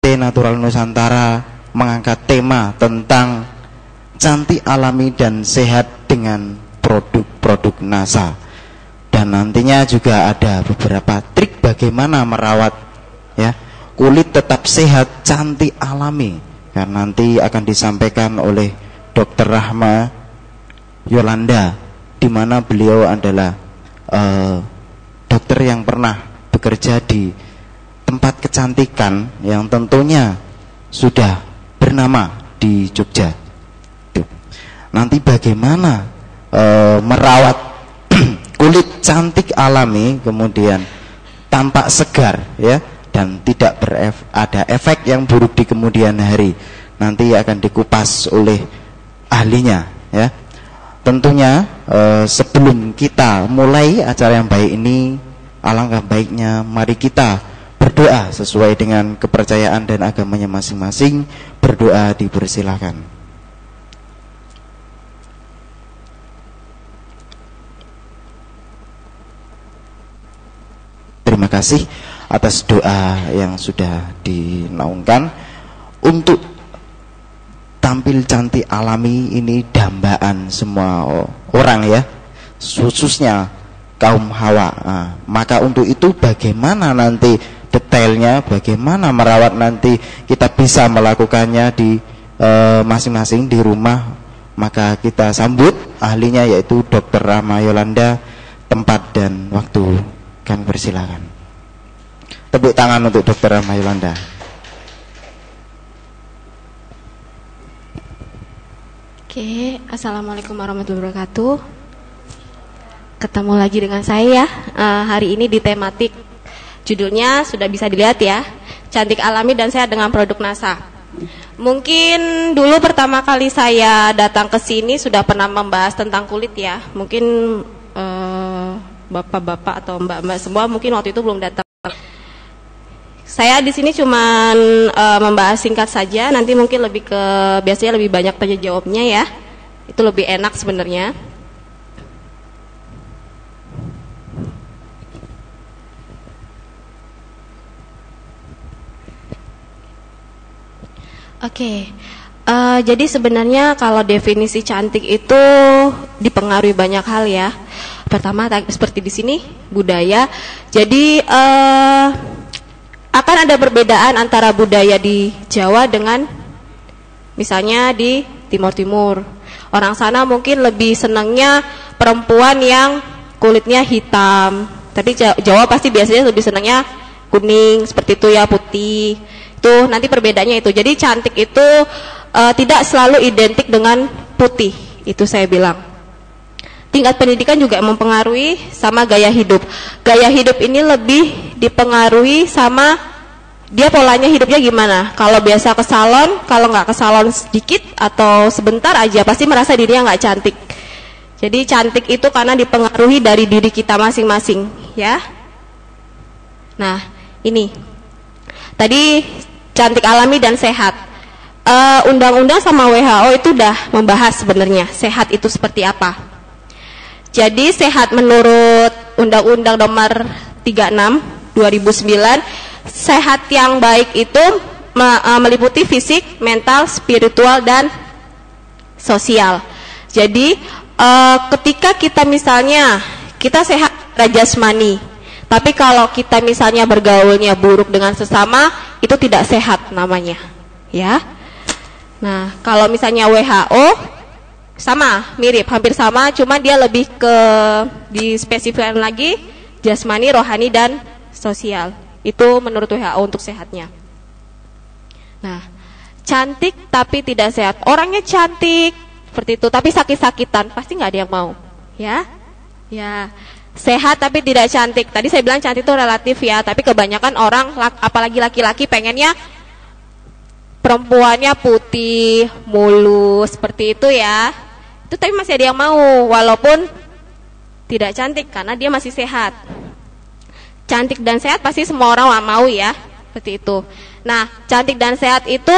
PT Natural Nusantara mengangkat tema tentang cantik alami dan sehat dengan produk-produk NASA. Dan nantinya juga ada beberapa trik bagaimana merawat ya kulit tetap sehat, cantik alami. Karena nanti akan disampaikan oleh Dr. Rahma Yolanda, di mana beliau adalah dokter yang pernah bekerja di tempat kecantikan yang tentunya sudah bernama di Jogja. Nanti bagaimana merawat kulit cantik alami, kemudian tampak segar ya, dan tidak ada efek yang buruk di kemudian hari. Nanti akan dikupas oleh ahlinya ya. Tentunya sebelum kita mulai acara yang baik ini, alangkah baiknya mari kita berdoa sesuai dengan kepercayaan dan agamanya masing-masing. Berdoa dipersilahkan. Terima kasih atas doa yang sudah dinaungkan. Untuk tampil cantik alami ini dambaan semua orang ya, khususnya kaum hawa. Nah, maka untuk itu bagaimana nanti detailnya, bagaimana merawat, nanti kita bisa melakukannya di masing-masing di rumah. Maka kita sambut ahlinya yaitu Dr. Rahma Yolanda. Tempat dan waktu kami persilakan. Tepuk tangan untuk Dr. Rahma Yolanda. Oke, assalamualaikum warahmatullahi wabarakatuh. Ketemu lagi dengan saya hari ini di tematik. Judulnya sudah bisa dilihat ya, cantik alami dan sehat dengan produk NASA. Mungkin dulu pertama kali saya datang ke sini sudah pernah membahas tentang kulit ya. Mungkin bapak-bapak atau mbak-mbak semua mungkin waktu itu belum datang. Saya di sini cuma membahas singkat saja. Nanti mungkin lebih ke biasanya lebih banyak tanya jawabnya ya. Itu lebih enak sebenarnya. Oke, jadi sebenarnya kalau definisi cantik itu dipengaruhi banyak hal ya. Pertama seperti di sini budaya. Jadi akan ada perbedaan antara budaya di Jawa dengan misalnya di Timur Timur. Orang sana mungkin lebih senangnya perempuan yang kulitnya hitam. Tapi Jawa pasti biasanya lebih senangnya kuning seperti itu ya, putih. Itu nanti perbedaannya itu. Jadi cantik itu tidak selalu identik dengan putih. Itu saya bilang. Tingkat pendidikan juga mempengaruhi sama gaya hidup. Gaya hidup ini lebih dipengaruhi sama dia polanya hidupnya gimana. Kalau biasa ke salon, kalau nggak ke salon sedikit atau sebentar aja pasti merasa dirinya nggak cantik. Jadi cantik itu karena dipengaruhi dari diri kita masing-masing ya. Nah ini tadi cantik alami dan sehat. Undang-undang sama WHO itu udah membahas sebenarnya sehat itu seperti apa. Jadi sehat menurut Undang-Undang Nomor 36 2009, sehat yang baik itu meliputi fisik, mental, spiritual dan sosial. Jadi ketika kita misalnya kita sehat jasmani, tapi kalau kita misalnya bergaulnya buruk dengan sesama, itu tidak sehat namanya, ya. Nah, kalau misalnya WHO sama, mirip, hampir sama, cuma dia lebih ke dispesifikkan lagi jasmani, rohani dan sosial. Itu menurut WHO untuk sehatnya. Nah, cantik tapi tidak sehat. Orangnya cantik seperti itu, tapi sakit-sakitan, pasti nggak ada yang mau, ya. Ya, sehat tapi tidak cantik. Tadi saya bilang cantik itu relatif ya, tapi kebanyakan orang, apalagi laki-laki, pengennya perempuannya putih, mulus, seperti itu ya. Itu tapi masih ada yang mau, walaupun tidak cantik karena dia masih sehat. Cantik dan sehat pasti semua orang mau ya, seperti itu. Nah, cantik dan sehat itu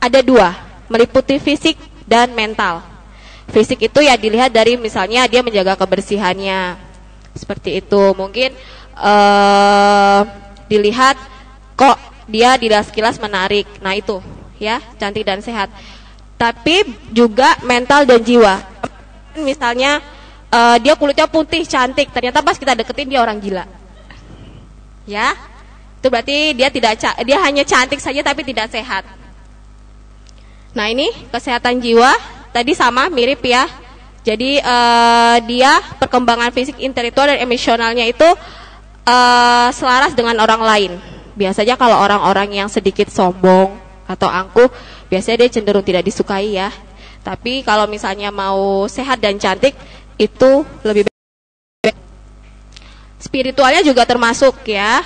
ada dua, meliputi fisik dan mental. Fisik itu ya dilihat dari misalnya dia menjaga kebersihannya, seperti itu. Mungkin dilihat kok dia dilihat sekilas menarik. Nah itu ya, cantik dan sehat. Tapi juga mental dan jiwa. Misalnya dia kulitnya putih, cantik, ternyata pas kita deketin dia orang gila. Ya, itu berarti dia hanya cantik saja tapi tidak sehat. Nah ini kesehatan jiwa tadi sama mirip ya. Jadi dia perkembangan fisik, intelektual dan emosionalnya itu selaras dengan orang lain. Biasanya kalau orang-orang yang sedikit sombong atau angkuh, biasanya dia cenderung tidak disukai ya. Tapi kalau misalnya mau sehat dan cantik, itu lebih baik. Spiritualnya juga termasuk ya.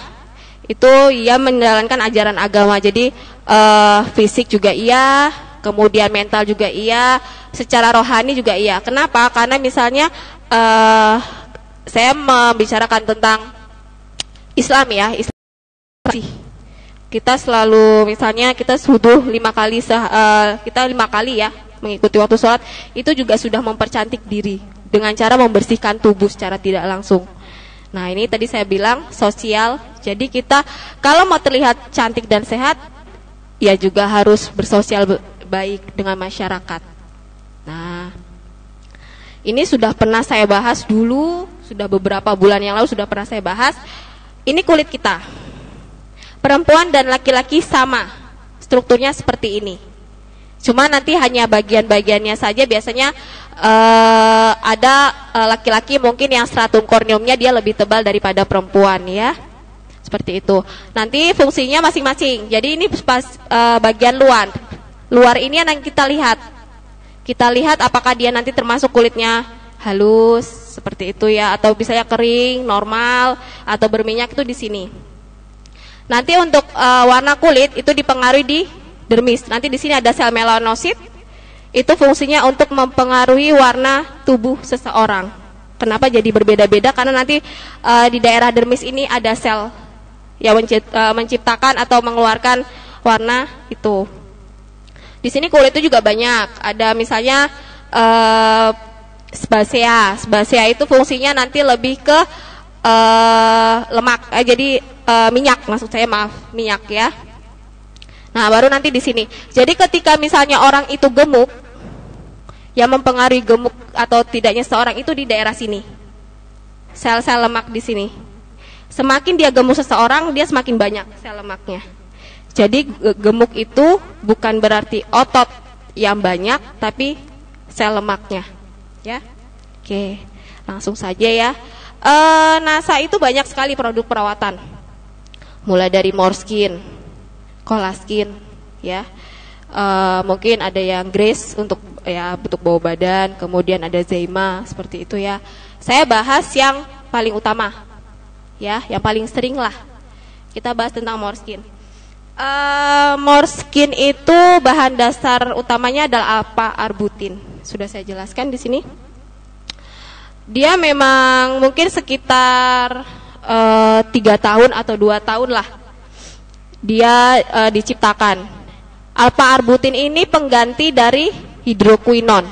Itu ia menjalankan ajaran agama. Jadi fisik juga iya, kemudian mental juga iya, secara rohani juga iya. Kenapa? Karena misalnya saya membicarakan tentang Islam ya. Islam kita selalu misalnya kita subuh 5 kali kita 5 kali ya mengikuti waktu sholat, itu juga sudah mempercantik diri dengan cara membersihkan tubuh secara tidak langsung. Nah ini tadi saya bilang sosial. Jadi kita kalau mau terlihat cantik dan sehat, ya juga harus bersosial baik dengan masyarakat. Nah ini sudah pernah saya bahas dulu, sudah beberapa bulan yang lalu sudah pernah saya bahas. Ini kulit kita, perempuan dan laki-laki sama, strukturnya seperti ini. Cuma nanti hanya bagian-bagiannya saja. Biasanya ada laki-laki mungkin yang stratum korneumnya dia lebih tebal daripada perempuan ya. Seperti itu. Nanti fungsinya masing-masing. Jadi ini pas bagian luar. Luar ini yang kita lihat. Kita lihat apakah dia nanti termasuk kulitnya halus seperti itu ya, atau misalnya kering, normal, atau berminyak, itu di sini. Nanti untuk warna kulit itu dipengaruhi di dermis. Nanti di sini ada sel melanosit. Itu fungsinya untuk mempengaruhi warna tubuh seseorang. Kenapa jadi berbeda-beda? Karena nanti di daerah dermis ini ada sel yang menciptakan atau mengeluarkan warna itu. Di sini kulit itu juga banyak. Ada misalnya sebasea. Sebasea itu fungsinya nanti lebih ke lemak. Jadi minyak, maksud saya, maaf, minyak ya. Nah, baru nanti di sini. Jadi ketika misalnya orang itu gemuk, yang mempengaruhi gemuk atau tidaknya seorang itu di daerah sini. Sel-sel lemak di sini. Semakin dia gemuk seseorang, dia semakin banyak sel lemaknya. Jadi gemuk itu bukan berarti otot yang banyak, tapi sel lemaknya. Ya. Oke, langsung saja ya. NASA itu banyak sekali produk perawatan. Mulai dari Morskin, Colaskin, ya. Mungkin ada yang Grace untuk bawah badan, kemudian ada Zema seperti itu ya. Saya bahas yang paling utama, ya, yang paling sering lah. Kita bahas tentang Morskin. Morskin itu bahan dasar utamanya adalah alpha-arbutin. Sudah saya jelaskan di sini. Dia memang mungkin sekitar 3 tahun atau 2 tahun lah dia diciptakan. Alpha-arbutin ini pengganti dari hidroquinon.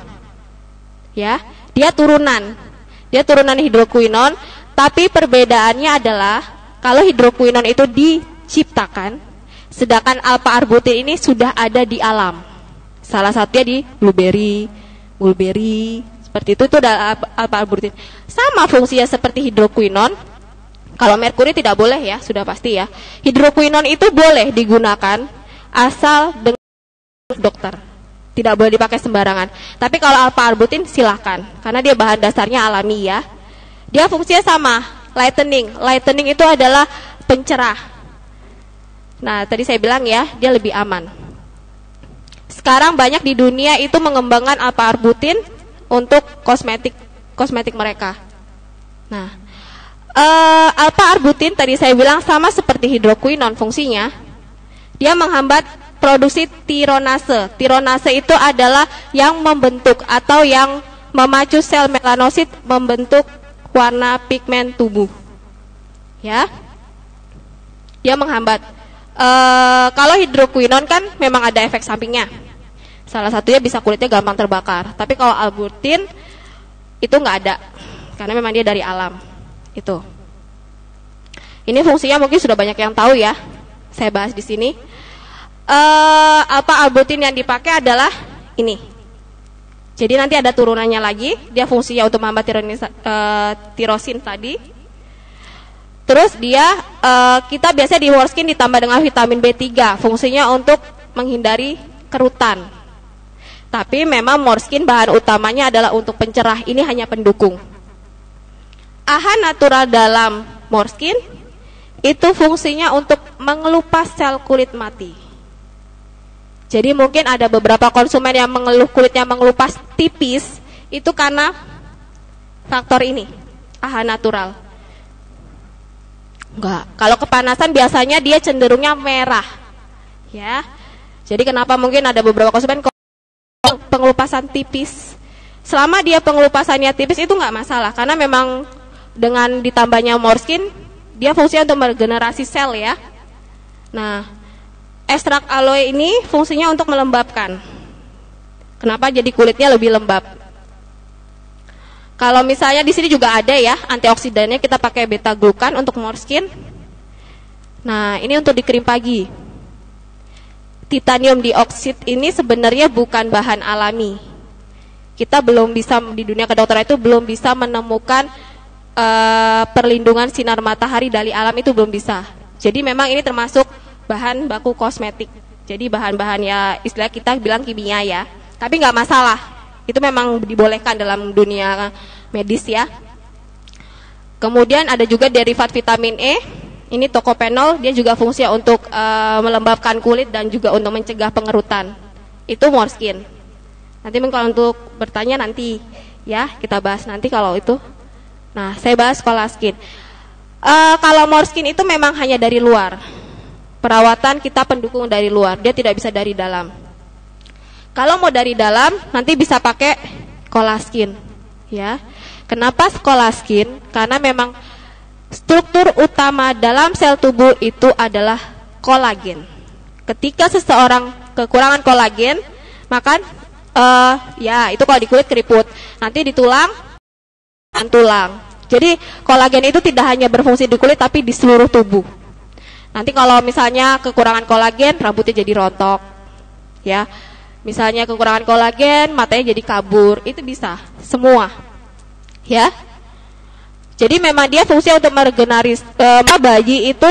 Ya, dia turunan hidroquinon, tapi perbedaannya adalah kalau hidroquinon itu diciptakan, sedangkan alpha-arbutin ini sudah ada di alam. Salah satunya di blueberry, mulberry, seperti itu ada alpha-arbutin. Sama fungsinya seperti hidroquinon. Kalau merkuri tidak boleh ya, sudah pasti ya. Hidroquinon itu boleh digunakan asal dengan dokter. Tidak boleh dipakai sembarangan. Tapi kalau alpha-arbutin silahkan, karena dia bahan dasarnya alami ya. Dia fungsinya sama, lightening. Lightening itu adalah pencerah. Nah, tadi saya bilang ya, dia lebih aman. Sekarang banyak di dunia itu mengembangkan alpha-arbutin untuk kosmetik mereka. Nah, alpha-arbutin tadi saya bilang sama seperti hidroquinon fungsinya. Dia menghambat produksi tironase. Tironase itu adalah yang membentuk atau yang memacu sel melanosit membentuk warna pigmen tubuh. Ya. Dia menghambat. Kalau hidroquinon kan memang ada efek sampingnya. Salah satunya bisa kulitnya gampang terbakar. Tapi kalau albutin itu nggak ada, karena memang dia dari alam. Itu. Ini fungsinya mungkin sudah banyak yang tahu ya. saya bahas di sini. Albutin yang dipakai adalah ini. Jadi nanti ada turunannya lagi, dia fungsinya untuk menghambat tirosin tadi. Terus dia kita biasa di Morskin ditambah dengan vitamin B3, fungsinya untuk menghindari kerutan. Tapi memang Morskin bahan utamanya adalah untuk pencerah, ini hanya pendukung. AHA natural dalam Morskin itu fungsinya untuk mengelupas sel kulit mati. Jadi mungkin ada beberapa konsumen yang mengeluh kulitnya mengelupas tipis, itu karena faktor ini, AHA natural. Enggak, kalau kepanasan biasanya dia cenderungnya merah. Ya. Jadi kenapa mungkin ada beberapa konsumen pengelupasan tipis. Selama dia pengelupasannya tipis itu enggak masalah, karena memang dengan ditambahnya Morskin, dia fungsinya untuk meregenerasi sel ya. Nah, ekstrak aloe ini fungsinya untuk melembabkan. Kenapa jadi kulitnya lebih lembab? Kalau misalnya di sini juga ada ya antioksidannya, kita pakai beta glukan untuk Morskin. Nah, ini untuk di krim pagi. Titanium dioksid ini sebenarnya bukan bahan alami. Kita belum bisa di dunia kedokteran itu belum bisa menemukan perlindungan sinar matahari dari alam, itu belum bisa. Jadi memang ini termasuk bahan baku kosmetik. Jadi bahan-bahan ya istilah kita bilang kimia ya. Tapi nggak masalah. Itu memang dibolehkan dalam dunia medis ya. Kemudian ada juga derivat vitamin E. Ini tokopenol, dia juga fungsinya untuk melembabkan kulit dan juga untuk mencegah pengerutan. Itu Morskin. Nanti kalau untuk bertanya nanti ya, kita bahas nanti kalau itu. Nah, saya bahas Colaskin. Kalau Morskin itu memang hanya dari luar. Perawatan kita pendukung dari luar, dia tidak bisa dari dalam. Kalau mau dari dalam, nanti bisa pakai Colaskin, ya. Kenapa Colaskin? Karena memang struktur utama dalam sel tubuh itu adalah kolagen. Ketika seseorang kekurangan kolagen, maka ya itu kalau di kulit keriput, nanti di tulang. Jadi kolagen itu tidak hanya berfungsi di kulit, tapi di seluruh tubuh. Nanti kalau misalnya kekurangan kolagen, rambutnya jadi rontok, ya. Misalnya kekurangan kolagen, matanya jadi kabur, itu bisa, semua, ya. Jadi memang dia fungsi untuk meregenerasi bayi itu,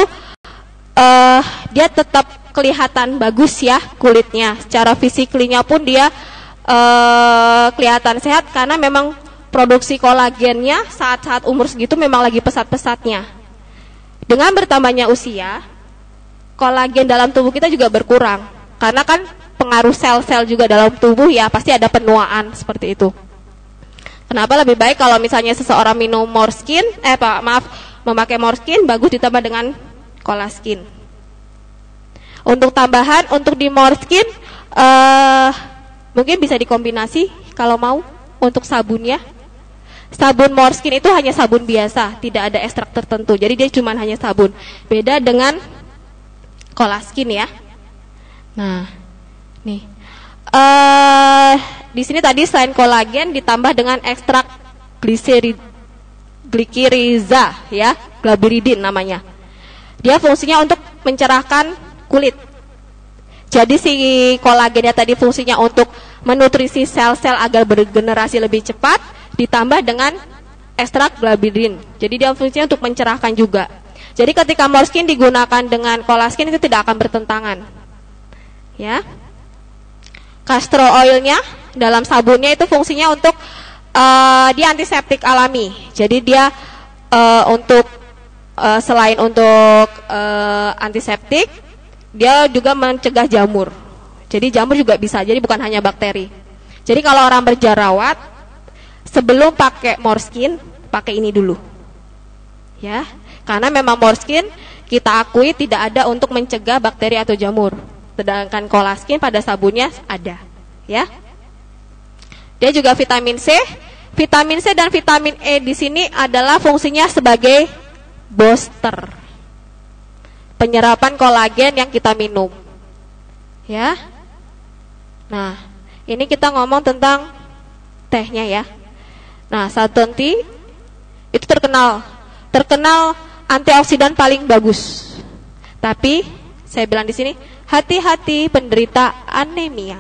dia tetap kelihatan bagus ya kulitnya. Secara fisiklinya pun dia kelihatan sehat karena memang produksi kolagennya saat-saat umur segitu memang lagi pesat-pesatnya. Dengan bertambahnya usia, kolagen dalam tubuh kita juga berkurang. Karena kan pengaruh sel-sel juga dalam tubuh ya, pasti ada penuaan seperti itu. Kenapa lebih baik kalau misalnya seseorang minum Morskin, memakai Morskin, bagus ditambah dengan Colaskin. Untuk tambahan, untuk di Morskin, mungkin bisa dikombinasi kalau mau untuk sabunnya. Sabun Morskin itu hanya sabun biasa, tidak ada ekstrak tertentu. Jadi dia cuma hanya sabun. Beda dengan Colaskin ya. Nah, nih. Di sini tadi selain kolagen ditambah dengan ekstrak glikiriza ya, glabiridin namanya. Dia fungsinya untuk mencerahkan kulit. Jadi si kolagennya tadi fungsinya untuk menutrisi sel-sel agar bergenerasi lebih cepat, ditambah dengan ekstrak glabiridin. Jadi dia fungsinya untuk mencerahkan juga. Jadi ketika Morskin digunakan dengan Colaskin itu tidak akan bertentangan. Ya. Castor oilnya dalam sabunnya itu fungsinya untuk dia antiseptik alami. Jadi dia untuk selain untuk antiseptik, dia juga mencegah jamur. Jadi jamur juga bisa. Jadi bukan hanya bakteri. Jadi kalau orang berjerawat, sebelum pakai Morskin, pakai ini dulu. Ya. Karena memang Morskin kita akui tidak ada untuk mencegah bakteri atau jamur. Sedangkan Colaskin pada sabunnya ada, ya. Dia juga vitamin C. Vitamin C dan vitamin E di sini adalah fungsinya sebagai booster. Penyerapan kolagen yang kita minum. Ya. Nah, ini kita ngomong tentang tehnya ya. Nah, Southern Tea itu terkenal antioksidan paling bagus. Tapi Saya bilang di sini, hati-hati penderita anemia.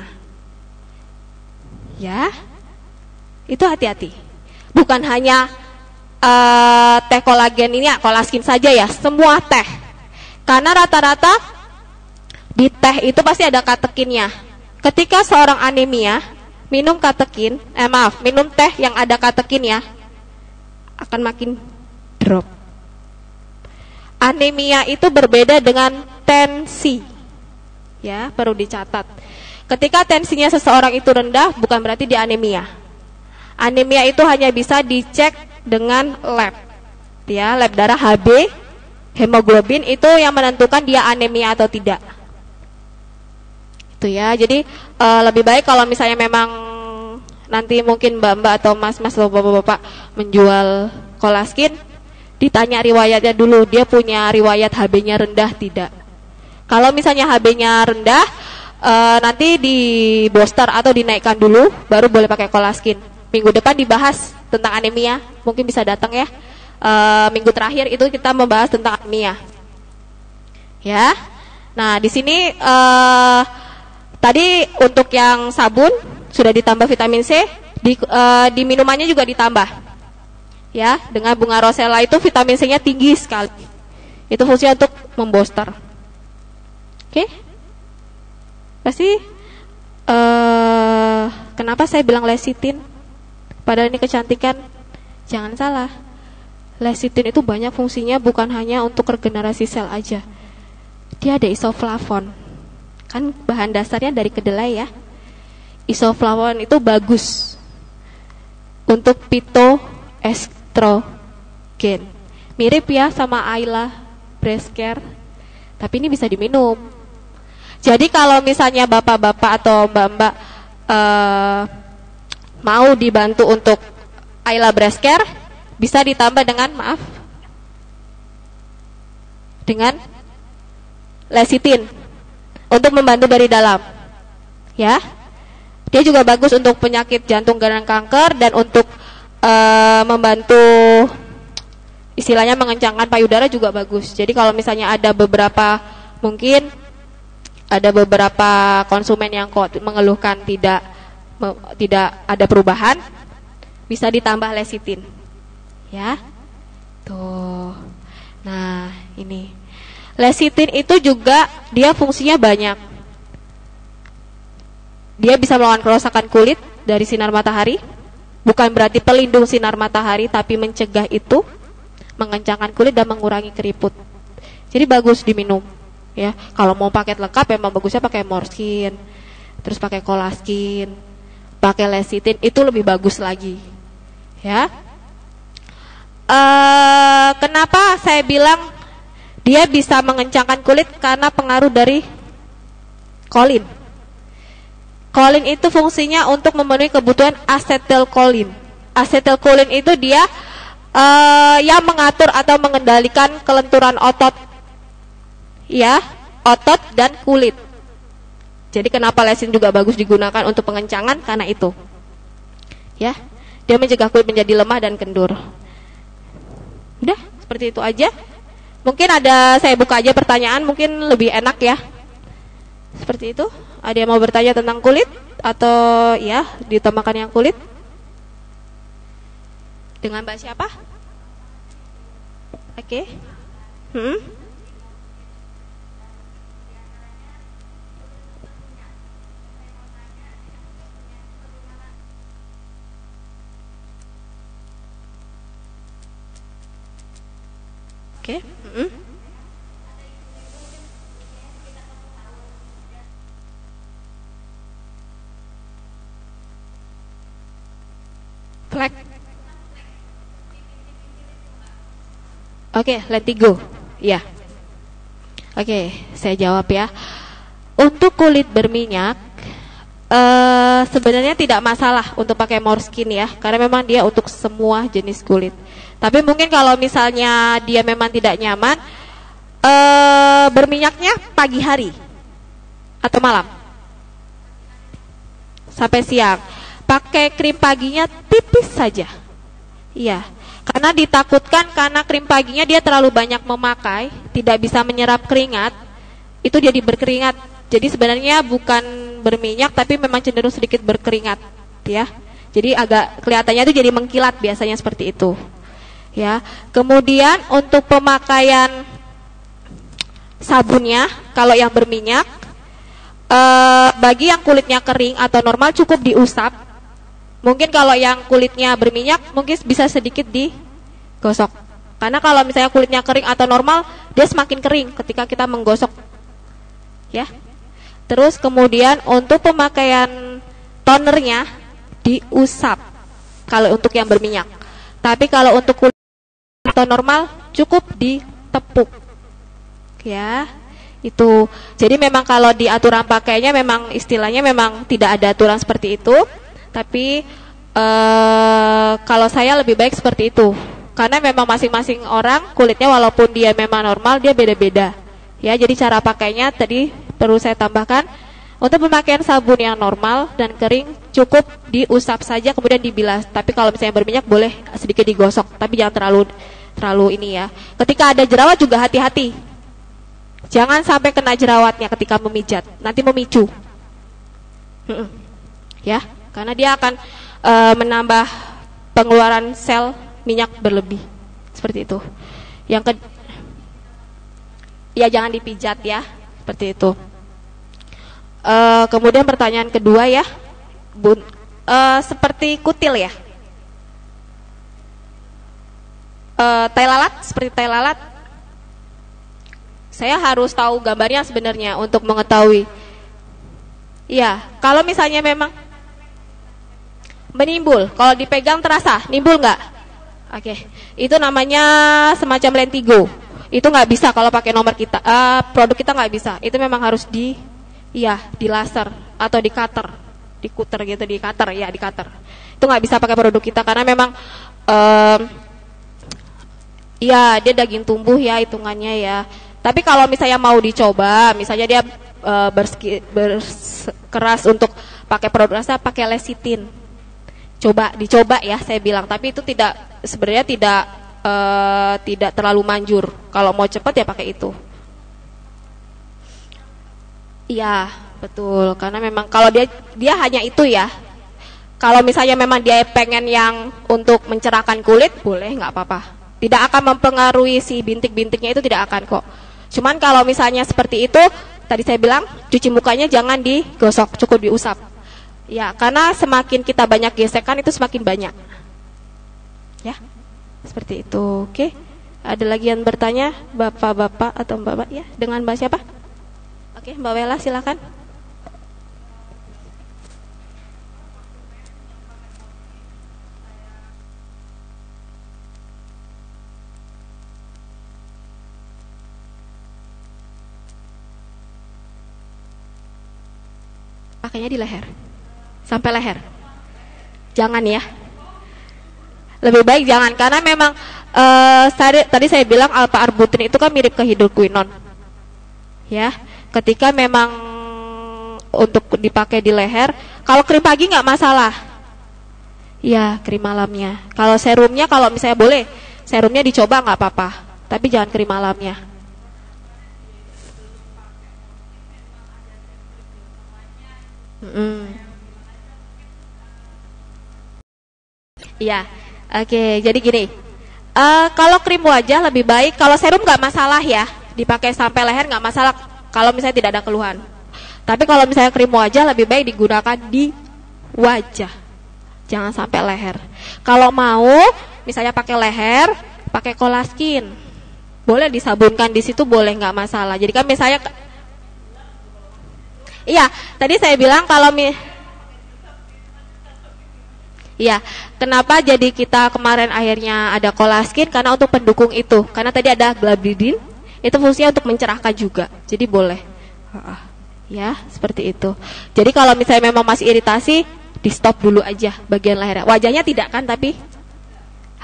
Ya, itu hati-hati. Bukan hanya teh kolagen ini ya, kolaskin saja ya, semua teh. Karena rata-rata di teh itu pasti ada katekinnya. Ketika seorang anemia minum minum teh yang ada katekinnya, akan makin drop. Anemia itu berbeda dengan tensi. Ya, perlu dicatat. Ketika tensinya seseorang itu rendah, bukan berarti dia anemia. Anemia itu hanya bisa dicek dengan lab. Ya, lab darah HB, hemoglobin itu yang menentukan dia anemia atau tidak. Itu ya. Jadi lebih baik kalau misalnya memang nanti mungkin mbak-mbak atau mas-mas atau bapak-bapak menjual kolaskin, ditanya riwayatnya dulu, dia punya riwayat HB-nya rendah tidak. Kalau misalnya HB-nya rendah, nanti di booster atau dinaikkan dulu, baru boleh pakai kolaskin. Minggu depan dibahas tentang anemia, mungkin bisa datang ya. Minggu terakhir itu kita membahas tentang anemia. Ya. Nah, di sini tadi untuk yang sabun sudah ditambah vitamin C, di minumannya juga ditambah. Ya, dengan bunga rosella itu vitamin C-nya tinggi sekali. Itu fungsinya untuk membooster. Oke? Pasti kenapa saya bilang lecithin? Padahal ini kecantikan. Jangan salah. Lecithin itu banyak fungsinya, bukan hanya untuk regenerasi sel aja. Dia ada isoflavon. Kan bahan dasarnya dari kedelai ya. Isoflavon itu bagus untuk phytoestrogen. Mirip ya sama Ayla breast care, tapi ini bisa diminum. Jadi kalau misalnya bapak-bapak atau mbak-mbak mau dibantu untuk Ayla breast care, bisa ditambah dengan lecithin untuk membantu dari dalam. Ya. Dia juga bagus untuk penyakit jantung dan kanker, dan untuk membantu istilahnya mengencangkan payudara juga bagus. Jadi kalau misalnya ada beberapa konsumen yang mengeluhkan tidak ada perubahan, bisa ditambah lecithin. Ya. Tuh. Nah, ini. Lecithin itu juga dia fungsinya banyak. Dia bisa melawan kerusakan kulit dari sinar matahari. Bukan berarti pelindung sinar matahari, tapi mencegah itu, mengencangkan kulit dan mengurangi keriput. Jadi bagus diminum. Ya, kalau mau paket lengkap memang bagusnya pakai Morskin, terus pakai kolaskin, pakai lecithin, itu lebih bagus lagi. Ya. Kenapa saya bilang dia bisa mengencangkan kulit? Karena pengaruh dari kolin. Kolin itu fungsinya untuk memenuhi kebutuhan asetilkolin. Asetilkolin itu dia yang mengatur atau mengendalikan kelenturan otot. Ya, otot dan kulit. Jadi kenapa lecithin juga bagus digunakan untuk pengencangan? Karena itu. Ya, dia mencegah kulit menjadi lemah dan kendur. Udah, seperti itu aja. Mungkin saya buka aja pertanyaan, mungkin lebih enak ya. Seperti itu. Ada yang mau bertanya tentang kulit? Atau ya, ditambahkan yang kulit? Dengan Mbak siapa? Oke. Oke. Flek. Oke, lentigo. Ya. Oke, saya jawab ya. Untuk kulit berminyak, sebenarnya tidak masalah untuk pakai Morskin ya, karena memang dia untuk semua jenis kulit. Tapi mungkin kalau misalnya dia memang tidak nyaman, berminyaknya pagi hari atau malam sampai siang. Pakai krim paginya tipis saja. Iya, karena ditakutkan karena krim paginya dia terlalu banyak memakai, tidak bisa menyerap keringat. itu jadi berkeringat. Jadi sebenarnya bukan berminyak tapi memang cenderung sedikit berkeringat, ya. Jadi agak kelihatannya itu jadi mengkilat biasanya seperti itu. Ya. Kemudian untuk pemakaian sabunnya kalau yang berminyak, bagi yang kulitnya kering atau normal cukup diusap. Mungkin kalau yang kulitnya berminyak mungkin bisa sedikit digosok. Karena kalau misalnya kulitnya kering atau normal, dia semakin kering ketika kita menggosok. Ya. Terus kemudian untuk pemakaian tonernya diusap kalau untuk yang berminyak. Tapi kalau untuk kulit atau normal cukup ditepuk. Ya. Itu. Jadi memang kalau di aturan pakainya memang istilahnya memang tidak ada aturan seperti itu. Tapi kalau saya lebih baik seperti itu. Karena memang masing-masing orang kulitnya walaupun dia memang normal dia beda-beda. Ya, jadi cara pakainya tadi perlu saya tambahkan, untuk pemakaian sabun yang normal dan kering cukup diusap saja kemudian dibilas. Tapi kalau misalnya berminyak boleh sedikit digosok, tapi jangan terlalu ini ya. Ketika ada jerawat juga hati-hati. Jangan sampai kena jerawatnya ketika memijat, nanti memicu. Ya, karena dia akan menambah pengeluaran sel minyak berlebih. Seperti itu. Ya jangan dipijat ya, seperti itu. Kemudian pertanyaan kedua ya, Bun, seperti kutil ya, tai lalat, seperti tai lalat. Saya harus tahu gambarnya sebenarnya untuk mengetahui. Iya, kalau misalnya memang menimbul, kalau dipegang terasa, nimbul nggak? Oke, itu namanya semacam lentigo. Itu nggak bisa kalau pakai nomor kita, produk kita nggak bisa. Itu memang harus di laser atau di cutter, dikuter gitu, di cutter ya, di cutter. Itu nggak bisa pakai produk kita karena memang, dia daging tumbuh ya hitungannya ya. Tapi kalau misalnya mau dicoba, misalnya dia berkeras untuk pakai produk rasa, pakai lecithin. Dicoba ya, saya bilang. Tapi itu sebenarnya tidak terlalu manjur. Kalau mau cepat ya pakai itu. Iya, betul. Karena memang kalau dia hanya itu ya. Kalau misalnya memang dia pengen yang untuk mencerahkan kulit, boleh, nggak apa-apa. Tidak akan mempengaruhi si bintik-bintiknya, itu tidak akan kok. Cuman kalau misalnya seperti itu, tadi saya bilang cuci mukanya jangan digosok, cukup diusap. Ya, karena semakin kita banyak gesekan itu semakin banyak. Ya. Seperti itu, oke. Ada lagi yang bertanya, bapak-bapak atau mbak-mbak ya? Dengan mbak siapa? Oke, Mbak Wela silakan. Pakainya di leher, sampai leher. Jangan ya. Lebih baik jangan, karena memang tadi saya bilang alpha arbutin itu kan mirip ke hidroquinon. Ya, ketika memang untuk dipakai di leher, kalau krim pagi nggak masalah. Ya, krim malamnya. Kalau serumnya, kalau misalnya boleh, serumnya dicoba nggak apa-apa, tapi jangan krim malamnya. Iya. Oke, jadi gini, kalau krim wajah lebih baik, kalau serum nggak masalah ya, dipakai sampai leher nggak masalah kalau misalnya tidak ada keluhan. Tapi kalau misalnya krim wajah lebih baik digunakan di wajah, jangan sampai leher. Kalau mau, misalnya pakai leher, pakai kolaskin, boleh disabunkan di situ, boleh, nggak masalah. Jadi kan misalnya, iya, tadi saya bilang kalau iya, kenapa jadi kita kemarin akhirnya ada kolaskin? Karena untuk pendukung itu. Karena tadi ada glabridin, itu fungsinya untuk mencerahkan juga. Jadi boleh. Ya, seperti itu. Jadi kalau misalnya memang masih iritasi, di stop dulu aja bagian leher. Wajahnya tidak kan, tapi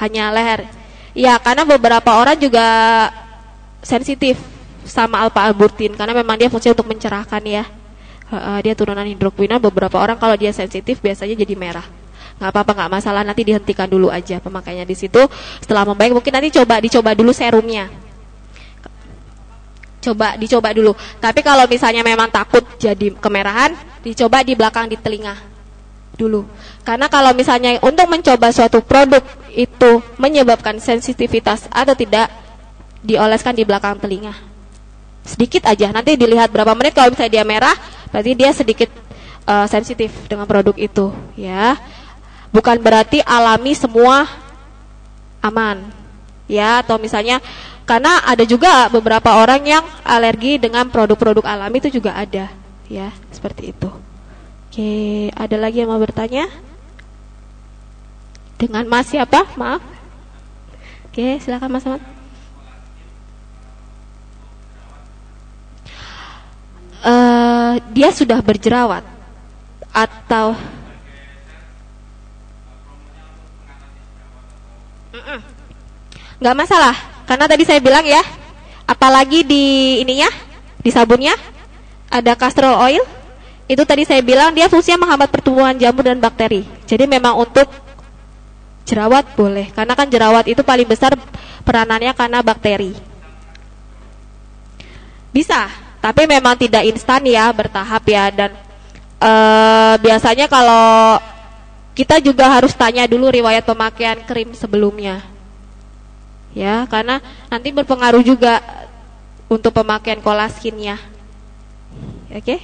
hanya leher. Iya, karena beberapa orang juga sensitif sama alpha arbutin karena memang dia fungsinya untuk mencerahkan ya. Dia turunan hidroquinon. Beberapa orang kalau dia sensitif biasanya jadi merah. Nggak apa-apa, nggak masalah, nanti dihentikan dulu aja pemakaiannya di situ. Setelah membaik mungkin nanti dicoba dulu serumnya. dicoba dulu. Tapi kalau misalnya memang takut jadi kemerahan, dicoba di belakang di telinga dulu. Karena kalau misalnya untuk mencoba suatu produk itu menyebabkan sensitivitas atau tidak, dioleskan di belakang telinga. Sedikit aja, nanti dilihat berapa menit. Kalau misalnya dia merah, berarti dia sedikit sensitif dengan produk itu, ya. Bukan berarti alami semua aman, ya. Atau misalnya karena ada juga beberapa orang yang alergi dengan produk-produk alami, itu juga ada, ya, seperti itu. Oke, ada lagi yang mau bertanya? Dengan Mas siapa? Maaf. Oke, silakan Mas Ahmad. Dia sudah berjerawat atau nggak masalah, karena tadi saya bilang ya, apalagi di ininya, di sabunnya ada castor oil, itu tadi saya bilang dia fungsinya menghambat pertumbuhan jamur dan bakteri. Jadi memang untuk jerawat boleh, karena kan jerawat itu paling besar peranannya karena bakteri. Bisa, tapi memang tidak instan ya, bertahap ya. Dan biasanya kalau kita juga harus tanya dulu riwayat pemakaian krim sebelumnya, ya, karena nanti berpengaruh juga untuk pemakaian kolaskinnya. Oke?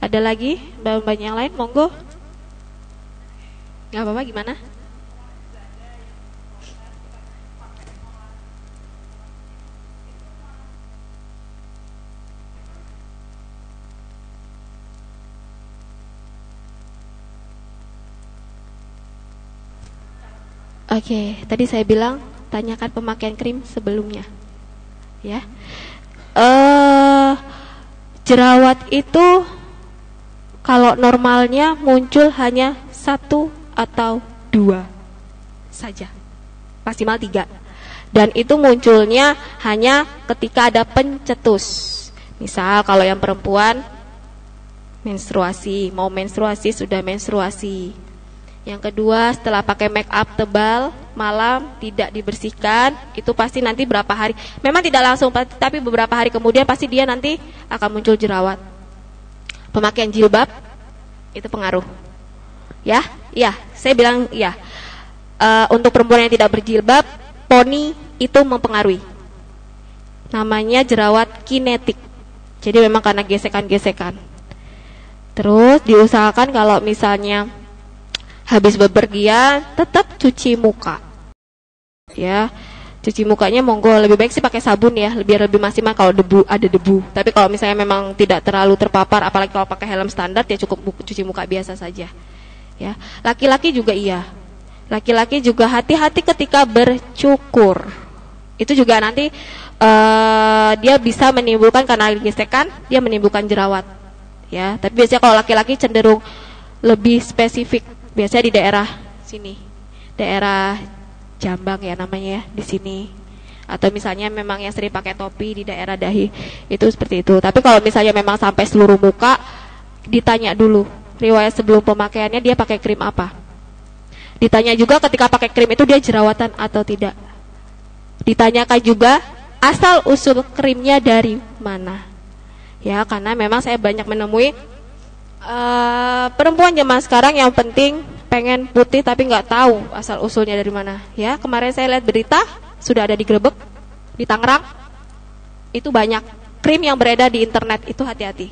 Ada lagi bahan-bahan yang lain, monggo. Gak apa-apa, gimana? Oke, tadi saya bilang tanyakan pemakaian krim sebelumnya, ya. Jerawat itu kalau normalnya muncul hanya 1 atau 2 saja, maksimal 3. Dan itu munculnya hanya ketika ada pencetus. Misal kalau yang perempuan menstruasi, mau menstruasi, sudah menstruasi. Yang kedua, setelah pakai make up tebal malam tidak dibersihkan, itu pasti nanti berapa hari, memang tidak langsung, tapi beberapa hari kemudian pasti dia nanti akan muncul jerawat. Pemakaian jilbab itu pengaruh, ya, iya, saya bilang iya. Untuk perempuan yang tidak berjilbab, poni itu mempengaruhi. Namanya jerawat kinetik. Jadi memang karena gesekan-gesekan. Terus diusahakan kalau misalnya habis bepergian tetap cuci muka, ya. Cuci mukanya monggo lebih baik sih pakai sabun ya, lebih maksimal kalau ada debu. Tapi kalau misalnya memang tidak terlalu terpapar, apalagi kalau pakai helm standar, ya cukup cuci muka biasa saja, ya. Laki-laki juga iya, laki-laki juga hati-hati ketika bercukur. Itu juga nanti dia bisa menimbulkan, karena gesekan dia menimbulkan jerawat, ya. Tapi biasanya kalau laki-laki cenderung lebih spesifik, biasanya di daerah sini, daerah jambang ya namanya ya, di sini. Atau misalnya memang yang sering pakai topi di daerah dahi, itu seperti itu. Tapi kalau misalnya memang sampai seluruh muka, ditanya dulu riwayat sebelum pemakaiannya dia pakai krim apa. Ditanya juga ketika pakai krim itu dia jerawatan atau tidak. Ditanyakan juga asal usul krimnya dari mana, ya, karena memang saya banyak menemui perempuan zaman sekarang yang penting pengen putih tapi nggak tahu asal usulnya dari mana, ya. Kemarin saya lihat berita sudah ada digerebek di Tangerang, itu banyak krim yang beredar di internet, itu hati-hati.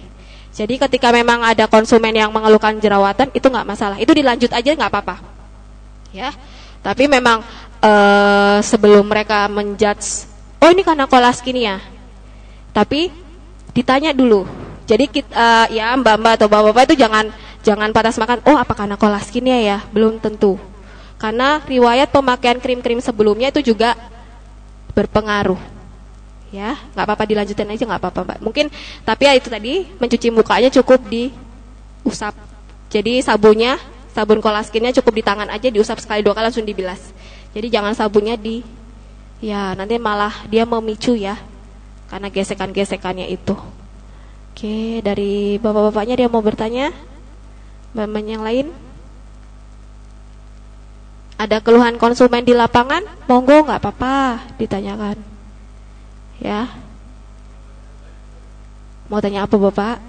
Jadi ketika memang ada konsumen yang mengeluhkan jerawatan, itu nggak masalah, itu dilanjut aja nggak apa-apa, ya. Tapi memang sebelum mereka menjudge, oh ini karena kolaskinia, tapi ditanya dulu. Jadi kita, ya mbak-mbak atau bapak-bapak itu jangan patah semangat, oh apa karena kolaskinia ya, belum tentu. Karena riwayat pemakaian krim-krim sebelumnya itu juga berpengaruh, ya. Nggak apa-apa, dilanjutin aja nggak apa-apa mbak. Mungkin, tapi ya itu tadi, mencuci mukanya cukup diusap. Jadi sabun kolaskinnya cukup di tangan aja, diusap sekali 2 kali langsung dibilas. Jadi jangan sabunnya ya nanti malah dia memicu ya, karena gesekan-gesekannya itu. Oke, dari bapak-bapaknya dia mau bertanya, bapak yang lain? Ada keluhan konsumen di lapangan? Monggo, nggak apa-apa ditanyakan, ya. Mau tanya apa Bapak?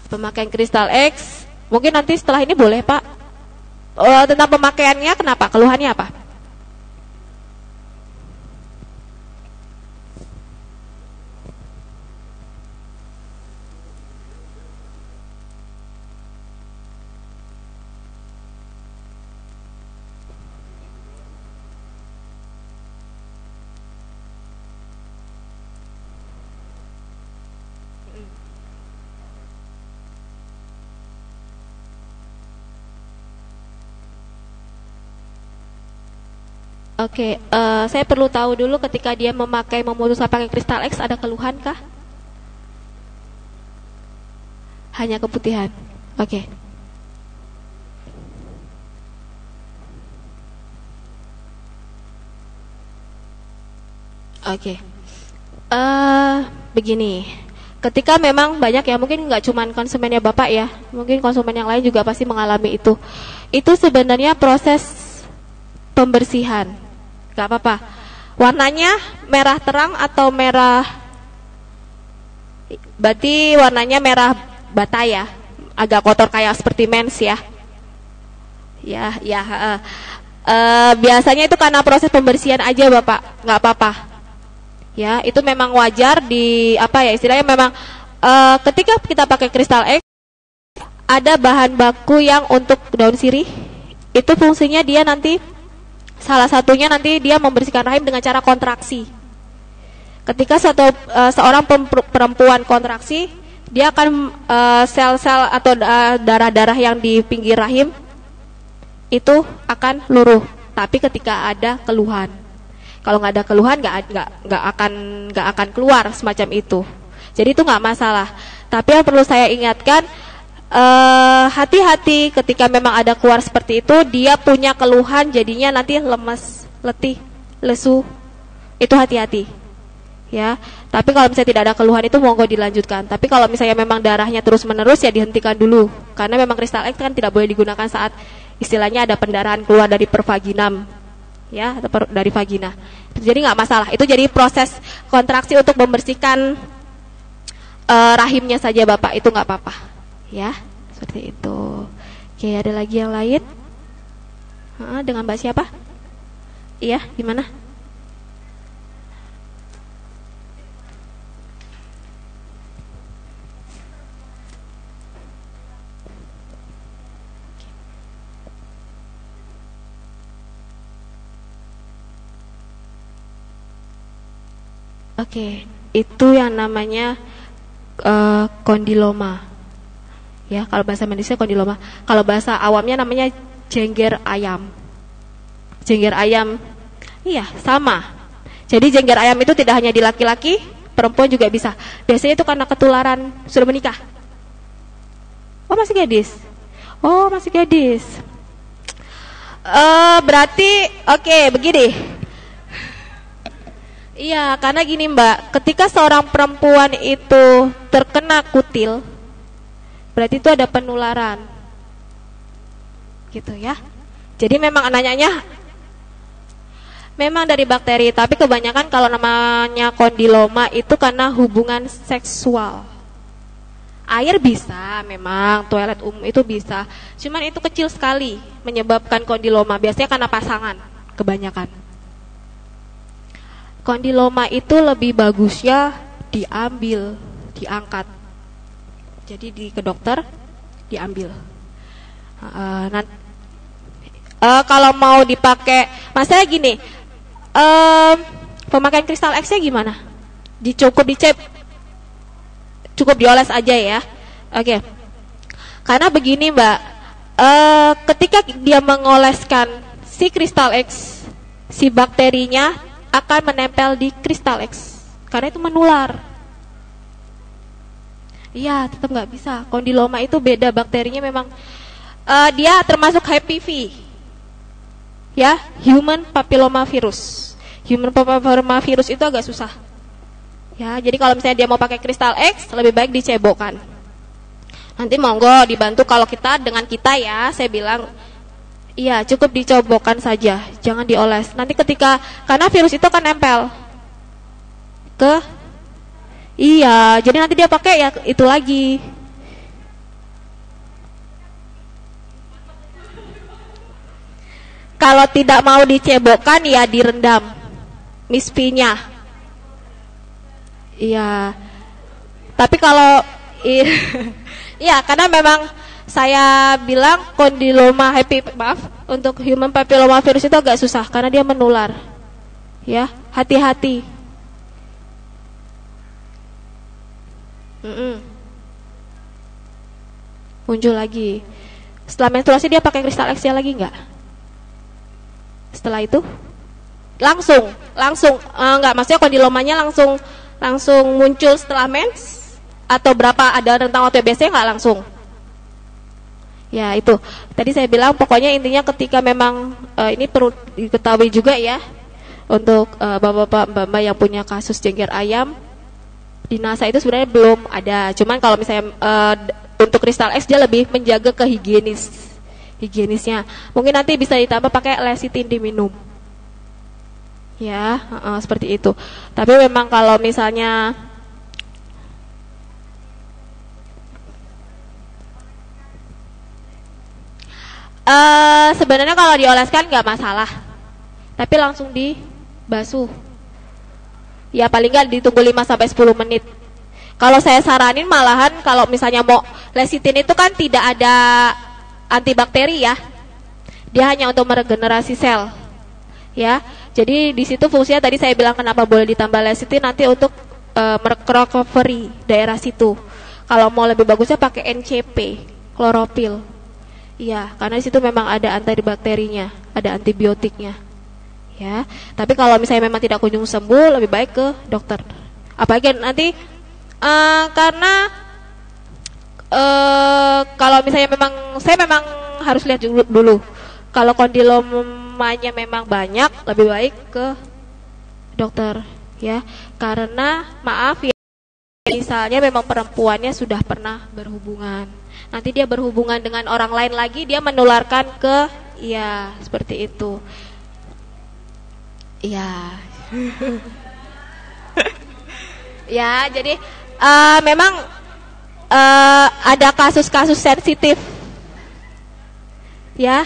Pemakaian kristal X. Mungkin nanti setelah ini boleh Pak. Tentang pemakaiannya kenapa? Keluhannya apa? Oke, saya perlu tahu dulu ketika dia memutuskan pakai kristal X ada keluhan kah? Hanya keputihan. Oke. Oke. Begini. Ketika memang banyak ya, mungkin nggak cuman konsumennya Bapak ya, mungkin konsumen yang lain juga pasti mengalami itu. Itu sebenarnya proses pembersihan. Gak apa-apa. Warnanya merah terang atau merah? Berarti warnanya merah bata ya, agak kotor kayak seperti mens ya. Biasanya itu karena proses pembersihan aja Bapak, nggak apa-apa. Ya, itu memang wajar di apa ya istilahnya memang ketika kita pakai kristal X ada bahan baku yang untuk daun sirih. Itu fungsinya dia nanti salah satunya nanti dia membersihkan rahim dengan cara kontraksi. Ketika seorang perempuan kontraksi, dia akan sel-sel atau darah-darah yang di pinggir rahim itu akan luruh. Tapi ketika ada keluhan, kalau nggak ada keluhan nggak akan keluar semacam itu. Jadi itu nggak masalah. Tapi yang perlu saya ingatkan, hati-hati ketika memang ada keluar seperti itu, dia punya keluhan jadinya nanti lemes, letih, lesu. Itu hati-hati. Ya, tapi kalau misalnya tidak ada keluhan itu monggo dilanjutkan. Tapi kalau misalnya memang darahnya terus-menerus ya dihentikan dulu. Karena memang kristal X kan tidak boleh digunakan saat istilahnya ada pendarahan keluar dari pervaginam. Ya, atau dari vagina. Jadi nggak masalah. Itu jadi proses kontraksi untuk membersihkan rahimnya saja Bapak, itu nggak apa-apa. Ya, seperti itu. Oke, ada lagi yang lain? Dengan Mbak siapa? Iya, gimana? Oke, itu yang namanya kondiloma. Ya, kalau bahasa medisnya kondiloma. Kalau bahasa awamnya namanya jengger ayam. Jengger ayam, iya sama. Jadi jengger ayam itu tidak hanya di laki-laki, perempuan juga bisa. Biasanya itu karena ketularan sudah menikah. Oh masih gadis. Oh masih gadis. Berarti oke, begini. Iya, karena gini Mbak, ketika seorang perempuan itu terkena kutil, berarti itu ada penularan. Gitu ya. Jadi memang nanyanya memang dari bakteri, tapi kebanyakan kalau namanya kondiloma itu karena hubungan seksual. Air bisa, memang toilet umum itu bisa. Cuman itu kecil sekali menyebabkan kondiloma, biasanya karena pasangan kebanyakan. Kondiloma itu lebih bagusnya diambil, diangkat. Jadi ke dokter diambil. Kalau mau dipakai, masalah gini, pemakaian kristal X-nya gimana? Cukup dioles aja ya. Oke. Karena begini Mbak, ketika dia mengoleskan si kristal X, si bakterinya akan menempel di kristal X karena itu menular. Iya, tetap nggak bisa. Kondiloma itu beda, bakterinya memang dia termasuk HPV. Ya, human papilloma virus. Human papilloma virus itu agak susah. Ya, jadi kalau misalnya dia mau pakai kristal X, lebih baik dicebokkan. Nanti monggo dibantu kalau kita dengan kita ya, saya bilang iya, cukup dicobokkan saja, jangan dioles. Nanti karena virus itu akan nempel ke, Iya, jadi nanti dia pakai ya itu lagi. Kalau tidak mau dicebokkan ya direndam misfinya. Iya. Tapi kalau iya, karena memang saya bilang kondiloma untuk human papilloma virus itu agak susah karena dia menular. Ya, hati-hati. Muncul lagi. Setelah menstruasi dia pakai kristal X lagi nggak? Setelah itu langsung nggak, maksudnya kondilomanya langsung muncul setelah mens atau berapa ada rentang waktu biasanya nggak langsung? Ya itu tadi saya bilang pokoknya intinya ketika memang ini perlu diketahui juga ya untuk bapak-bapak mbak-mbak yang punya kasus jengger ayam di NASA itu sebenarnya belum ada. Cuman kalau misalnya untuk kristal X dia lebih menjaga higienisnya. Mungkin nanti bisa ditambah pakai lecithin diminum. Ya, seperti itu. Tapi memang kalau misalnya sebenarnya kalau dioleskan nggak masalah. Tapi langsung dibasuh. Ya paling nggak ditunggu 5-10 menit. Kalau saya saranin malahan kalau misalnya mau lecithin itu kan tidak ada antibakteri ya. Dia hanya untuk meregenerasi sel. Ya. Jadi di situ fungsinya tadi saya bilang kenapa boleh ditambah lecithin nanti untuk recovery daerah situ. Kalau mau lebih bagusnya pakai NCP, klorofil. Iya, karena di situ memang ada antibakterinya, ada antibiotiknya. Ya, tapi kalau misalnya memang tidak kunjung sembuh, lebih baik ke dokter. Apalagi nanti karena kalau misalnya saya memang harus lihat dulu. Kalau kondilomanya memang banyak, lebih baik ke dokter, ya. Karena maaf ya, misalnya memang perempuannya sudah pernah berhubungan, nanti dia berhubungan dengan orang lain lagi, dia menularkan ke, ya seperti itu. Ya, ya jadi memang ada kasus-kasus sensitif, ya,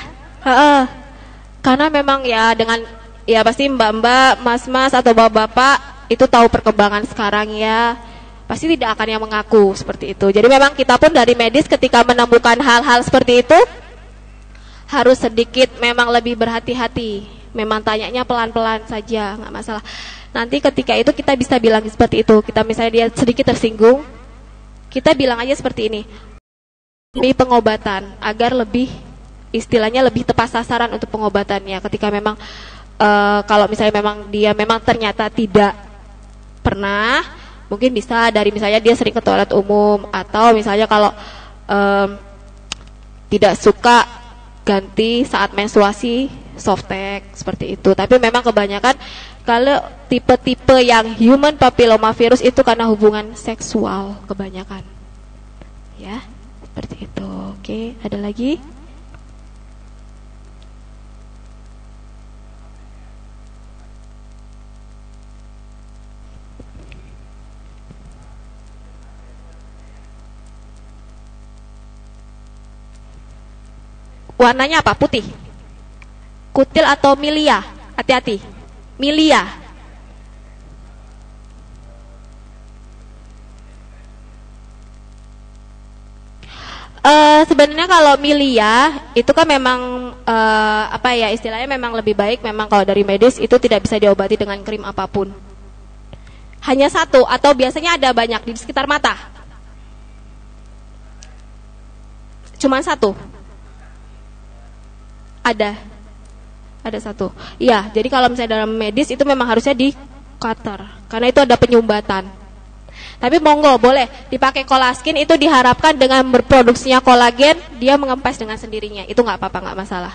karena memang ya dengan ya pasti mbak-mbak, mas-mas atau bapak-bapak itu tahu perkembangan sekarang ya, pasti tidak akan yang mengaku seperti itu. Jadi memang kita pun dari medis ketika menemukan hal-hal seperti itu harus sedikit memang lebih berhati-hati. Memang tanyanya pelan-pelan saja, nggak masalah. Nanti ketika itu kita bisa bilang seperti itu. Kita misalnya dia sedikit tersinggung, kita bilang aja seperti ini. Demi pengobatan agar lebih istilahnya lebih tepat sasaran untuk pengobatannya. Ketika memang kalau misalnya memang dia memang ternyata tidak pernah, mungkin bisa dari misalnya dia sering ke toilet umum atau misalnya kalau tidak suka ganti saat menstruasi softtek seperti itu. Tapi memang kebanyakan kalau tipe-tipe yang human papilloma virus itu karena hubungan seksual kebanyakan. Ya, seperti itu. Oke, ada lagi? Warnanya apa? Putih. Kutil atau milia? Hati-hati. Milia. Sebenarnya kalau milia itu kan memang apa ya istilahnya memang lebih baik memang kalau dari medis itu tidak bisa diobati dengan krim apapun. Hanya satu atau biasanya ada banyak di sekitar mata. Cuman satu. Ada satu. Iya, jadi kalau misalnya dalam medis itu memang harusnya di cutter karena itu ada penyumbatan. Tapi monggo boleh dipakai kolaskin, itu diharapkan dengan berproduksinya kolagen dia mengempes dengan sendirinya. Itu nggak apa-apa, nggak masalah.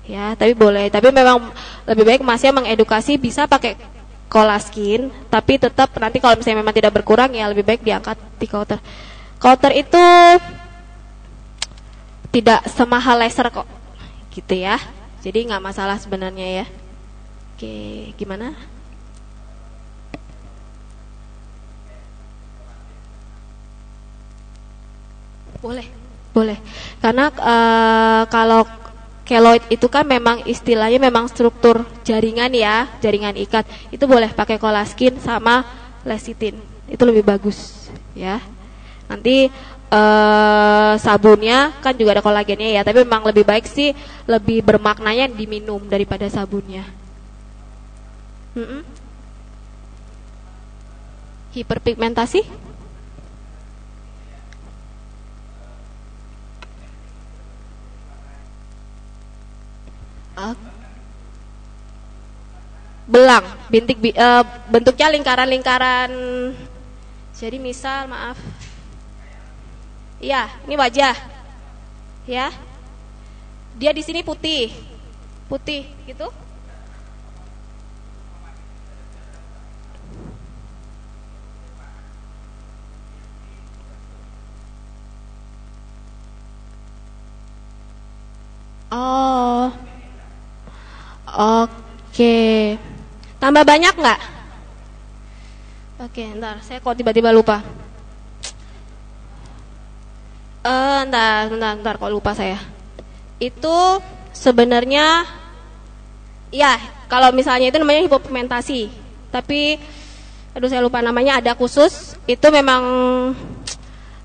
Ya, tapi boleh. Tapi memang lebih baik masnya mengedukasi bisa pakai kolaskin, tapi tetap nanti kalau misalnya memang tidak berkurang ya lebih baik diangkat di cutter. Cutter itu tidak semahal laser kok. Gitu ya. Jadi nggak masalah sebenarnya ya. Oke, gimana? Boleh, boleh. Karena kalau keloid itu kan memang istilahnya memang struktur jaringan ya, jaringan ikat. Itu boleh pakai kolaskin sama lecitin. Itu lebih bagus, ya. Nanti sabunnya kan juga ada kolagennya ya, tapi memang lebih baik sih, lebih bermaknanya diminum daripada sabunnya. Hiperpigmentasi? Belang, bentuknya lingkaran-lingkaran. Jadi misal, maaf. Iya, ini wajah. Ya. Dia di sini putih. Putih gitu. Oh. Oke. Tambah banyak nggak? Oke, ntar. Saya kok tiba-tiba lupa. Ntar. Kok lupa saya. Itu sebenarnya, ya, kalau misalnya itu namanya hipopigmentasi. Tapi, aduh saya lupa namanya, ada khusus. Itu memang,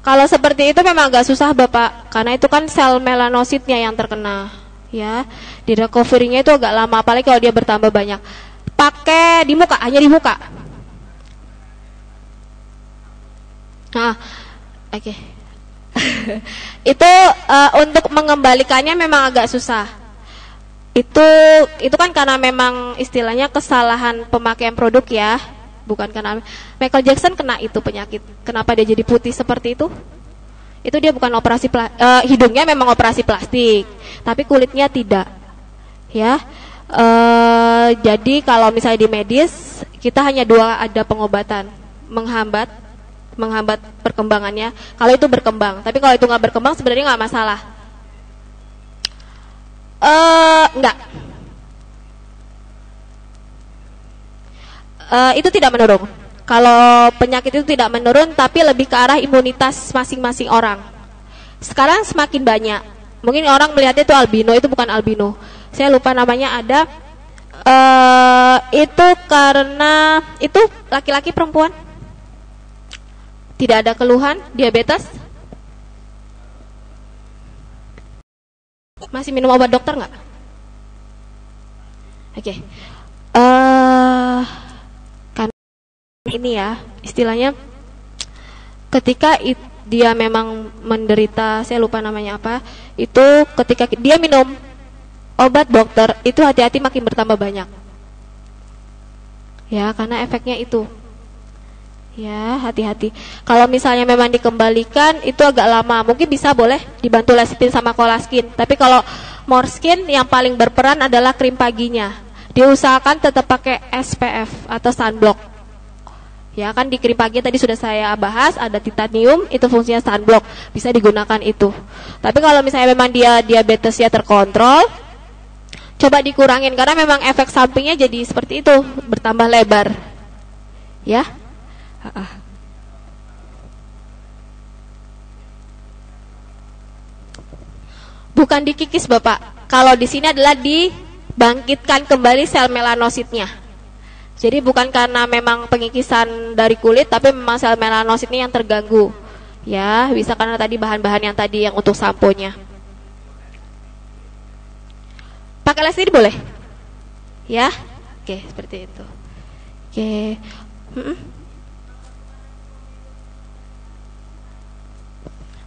kalau seperti itu memang agak susah Bapak. Karena itu kan sel melanositnya yang terkena. Ya, di recovery-nya itu agak lama, apalagi kalau dia bertambah banyak. Pakai di muka, hanya di muka. Nah, oke. Itu untuk mengembalikannya memang agak susah. Itu kan karena memang istilahnya kesalahan pemakaian produk ya, bukan karena Michael Jackson kena itu penyakit. Kenapa dia jadi putih seperti itu? Itu dia bukan operasi hidungnya memang operasi plastik, tapi kulitnya tidak. Ya. Jadi kalau misalnya di medis kita hanya ada pengobatan menghambat perkembangannya. Kalau itu berkembang, tapi kalau itu nggak berkembang sebenarnya nggak masalah. Enggak. Itu tidak menurun. Kalau penyakit itu tidak menurun, tapi lebih ke arah imunitas masing-masing orang. Sekarang semakin banyak. Mungkin orang melihatnya itu albino, itu bukan albino. Saya lupa namanya ada. Itu karena itu laki-laki perempuan. Tidak ada keluhan, diabetes. Masih minum obat dokter nggak? Oke. Ini ya istilahnya ketika dia memang menderita, saya lupa namanya apa, itu ketika dia minum obat dokter itu hati-hati makin bertambah banyak ya, karena efeknya itu ya, hati-hati. Kalau misalnya memang dikembalikan itu agak lama, mungkin bisa boleh dibantu lecitin sama kolaskin, tapi kalau Morskin yang paling berperan adalah krim paginya. Diusahakan tetap pakai SPF atau sunblock. Ya kan di krim pagi tadi sudah saya bahas, ada titanium, itu fungsinya sunblock, bisa digunakan itu. Tapi kalau misalnya memang dia diabetesnya terkontrol, coba dikurangin karena memang efek sampingnya jadi seperti itu, bertambah lebar. Ya. Bukan dikikis Bapak. Kalau di sini adalah dibangkitkan kembali sel melanositnya. Jadi bukan karena memang pengikisan dari kulit, tapi memang sel melanosit ini yang terganggu. Ya, bisa karena tadi bahan-bahan yang tadi yang untuk samponya. Pakai lecitin boleh? Ya? Oke, seperti itu. Oke.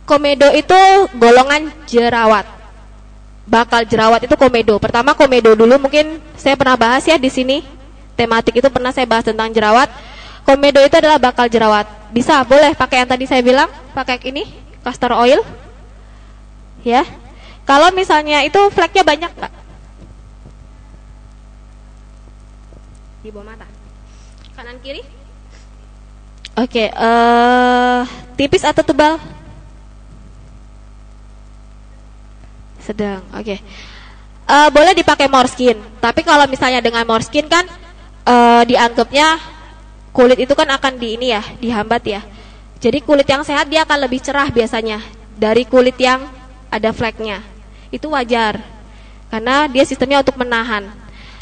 Komedo itu golongan jerawat. Bakal jerawat itu komedo. Pertama komedo dulu, mungkin saya pernah bahas ya di sini. Tematik itu pernah saya bahas tentang jerawat. Komedo itu adalah bakal jerawat. Bisa, boleh pakai yang tadi saya bilang, pakai ini, castor oil. Ya. Kalau misalnya itu fleknya banyak nggak? Di bawah mata. Kanan kiri? Oke, tipis atau tebal? Sedang. Oke. Boleh dipakai Morskin. Tapi kalau misalnya dengan Morskin kan dianggapnya kulit itu kan akan dihambat ya. Jadi kulit yang sehat dia akan lebih cerah biasanya. dari kulit yang ada fleknya. Itu wajar, karena dia sistemnya untuk menahan.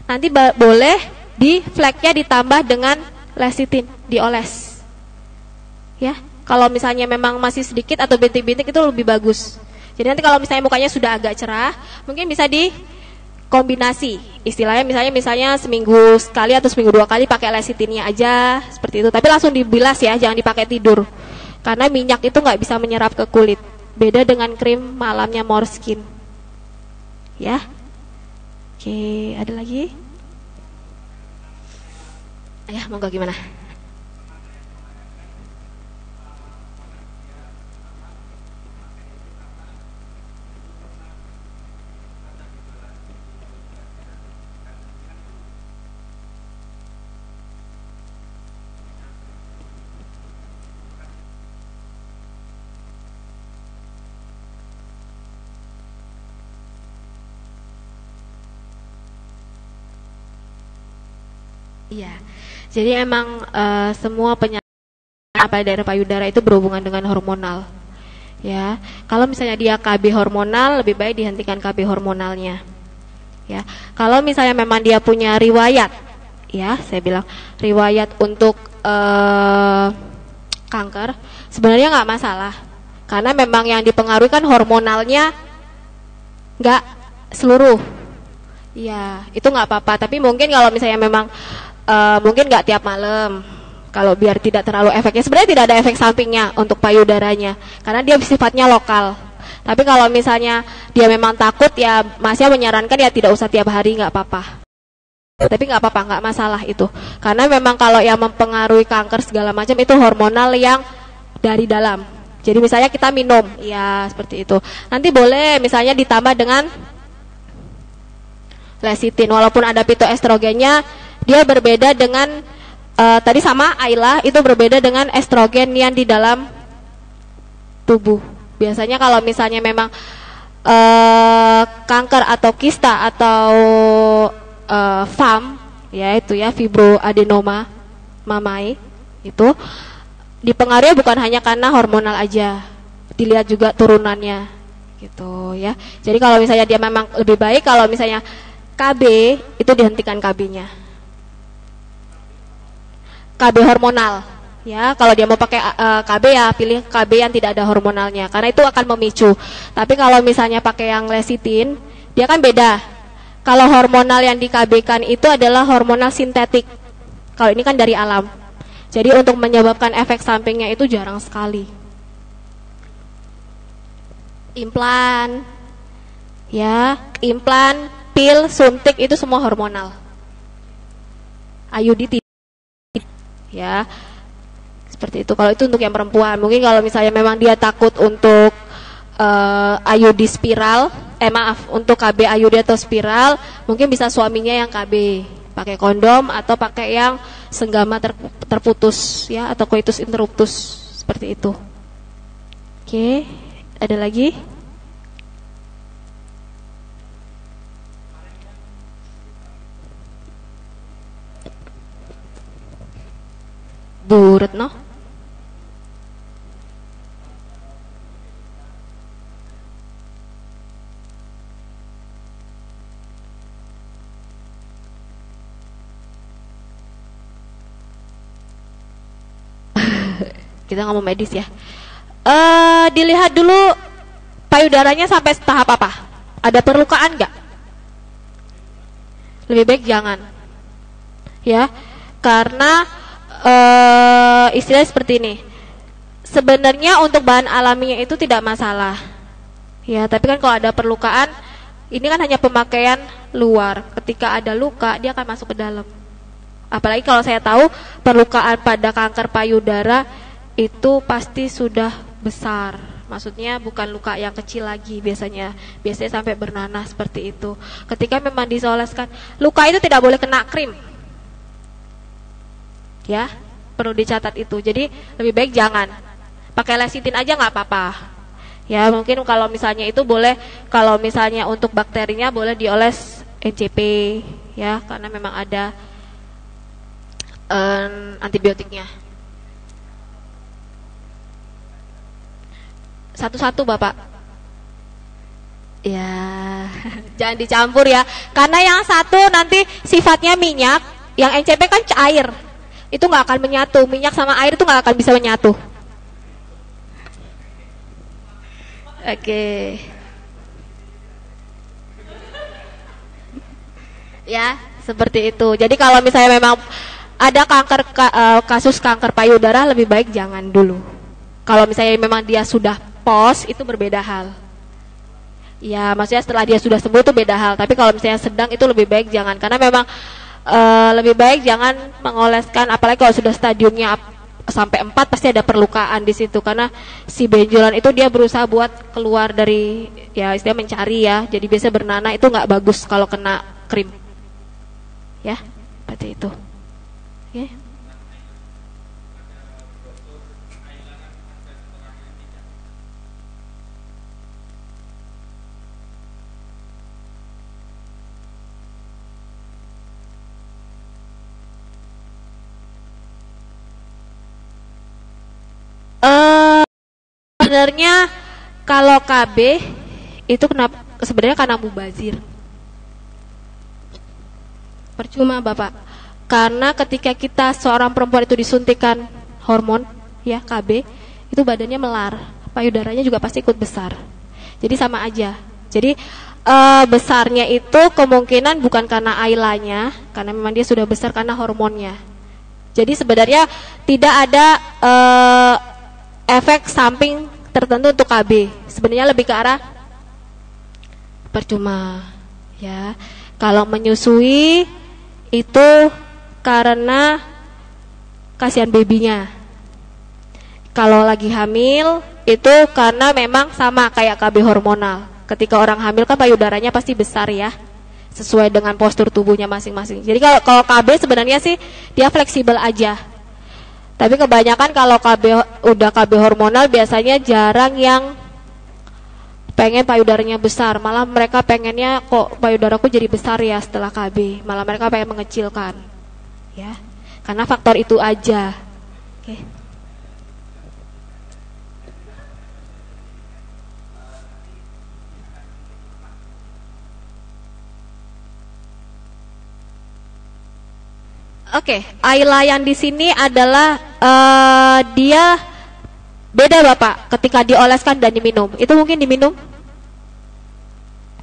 Nanti boleh di fleknya ditambah dengan lecithin, dioles. Ya, kalau misalnya memang masih sedikit atau bintik-bintik itu lebih bagus. Jadi nanti kalau misalnya mukanya sudah agak cerah, mungkin bisa dikombinasi. Istilahnya misalnya seminggu sekali atau seminggu 2 kali pakai lecithinnya aja, seperti itu. Tapi langsung dibilas ya, jangan dipakai tidur. Karena minyak itu nggak bisa menyerap ke kulit. Beda dengan krim malamnya More Skin. Ya. Oke, ada lagi? Ya, monggo gimana? Iya. Jadi emang semua penyakit pada daerah payudara itu berhubungan dengan hormonal. Ya. Kalau misalnya dia KB hormonal, lebih baik dihentikan KB hormonalnya. Ya. Kalau misalnya memang dia punya riwayat, ya, saya bilang riwayat untuk kanker, sebenarnya nggak masalah. Karena memang yang dipengaruhi kan hormonalnya, nggak seluruh. Iya, itu nggak apa-apa. Tapi mungkin kalau misalnya memang mungkin nggak tiap malam, kalau biar tidak terlalu efeknya. Sebenarnya tidak ada efek sampingnya untuk payudaranya, karena dia sifatnya lokal. Tapi kalau misalnya dia memang takut, ya masnya menyarankan ya tidak usah tiap hari, nggak apa-apa. Tapi nggak apa-apa, nggak masalah itu. Karena memang kalau yang mempengaruhi kanker segala macam itu hormonal yang dari dalam. Jadi misalnya kita minum, ya seperti itu. Nanti boleh misalnya ditambah dengan lecithin, walaupun ada fitoestrogennya. Dia berbeda dengan tadi sama Ayla, itu berbeda dengan estrogen yang di dalam tubuh. Biasanya kalau misalnya memang kanker atau kista atau FAM, ya itu ya, fibroadenoma mammae, itu dipengaruhi bukan hanya karena hormonal aja, dilihat juga turunannya, gitu ya. Jadi kalau misalnya dia memang lebih baik kalau misalnya KB itu dihentikan KB-nya. KB hormonal, ya. Kalau dia mau pakai KB ya pilih KB yang tidak ada hormonalnya, karena itu akan memicu. Tapi kalau misalnya pakai yang lecithin, dia kan beda. Kalau hormonal yang di KB-kan itu adalah hormonal sintetik. Kalau ini kan dari alam. Jadi untuk menyebabkan efek sampingnya itu jarang sekali. Implan, ya, implan, pil, suntik itu semua hormonal. IUD tidak. Ya, seperti itu. Kalau itu untuk yang perempuan, mungkin kalau misalnya memang dia takut untuk IUD spiral, untuk KB IUD atau spiral, mungkin bisa suaminya yang KB, pakai kondom atau pakai yang senggama terputus, ya, atau coitus interruptus, seperti itu. Oke, ada lagi? Bu Retno. Kita ngomong medis ya. Dilihat dulu payudaranya sampai tahap apa? Ada perlukaan nggak? Lebih baik jangan. Ya, karena istilah seperti ini. Sebenarnya untuk bahan alaminya itu tidak masalah. Ya, tapi kan kalau ada perlukaan, ini kan hanya pemakaian luar. Ketika ada luka, dia akan masuk ke dalam. Apalagi kalau saya tahu perlukaan pada kanker payudara itu pasti sudah besar. Maksudnya bukan luka yang kecil lagi biasanya sampai bernanah seperti itu. Ketika memang disoleskan, luka itu tidak boleh kena krim. Ya, perlu dicatat itu. Jadi lebih baik jangan. Pakai lecithin aja nggak apa-apa. Ya, mungkin kalau misalnya itu boleh, kalau misalnya untuk bakterinya boleh dioles NCP, ya, karena memang ada antibiotiknya. Satu-satu Bapak. Ya, jangan dicampur ya. Karena yang satu nanti sifatnya minyak, yang NCP kan air. Itu nggak akan menyatu. Minyak sama air itu nggak akan bisa menyatu. Oke. Ya, seperti itu. Jadi kalau misalnya memang ada kasus kanker payudara, lebih baik jangan dulu. Kalau misalnya memang dia sudah pos, itu berbeda hal. Ya, maksudnya setelah dia sudah sembuh itu beda hal. Tapi kalau misalnya sedang, itu lebih baik jangan. Karena memang lebih baik jangan mengoleskan. Apalagi kalau sudah stadiumnya sampai 4, pasti ada perlukaan di situ. Karena si benjolan itu dia berusaha buat keluar dari, ya istilah mencari ya. Jadi biasa bernanah, itu nggak bagus kalau kena krim. Ya, seperti itu. Oke. Sebenarnya kalau KB itu kenapa? Sebenarnya karena mubazir. Percuma Bapak. Karena ketika kita seorang perempuan itu disuntikan hormon, ya KB, itu badannya melar, payudaranya juga pasti ikut besar. Jadi sama aja. Jadi besarnya itu kemungkinan bukan karena ailanya, karena memang dia sudah besar karena hormonnya. Jadi sebenarnya tidak ada efek samping tertentu untuk KB. Sebenarnya lebih ke arah percuma. Ya, kalau menyusui itu karena kasihan babynya. Kalau lagi hamil itu karena memang sama kayak KB hormonal. Ketika orang hamil kan payudaranya pasti besar ya, sesuai dengan postur tubuhnya masing-masing. Jadi kalau KB sebenarnya sih dia fleksibel aja. Tapi kebanyakan kalau udah KB hormonal biasanya jarang yang pengen payudaranya besar. Malah mereka pengennya kok payudaraku jadi besar ya setelah KB. Malah mereka pengen mengecilkan. Ya. Karena faktor itu aja. Oke. Oke, Ayla yang di sini adalah dia beda Bapak ketika dioleskan dan diminum. Itu mungkin diminum?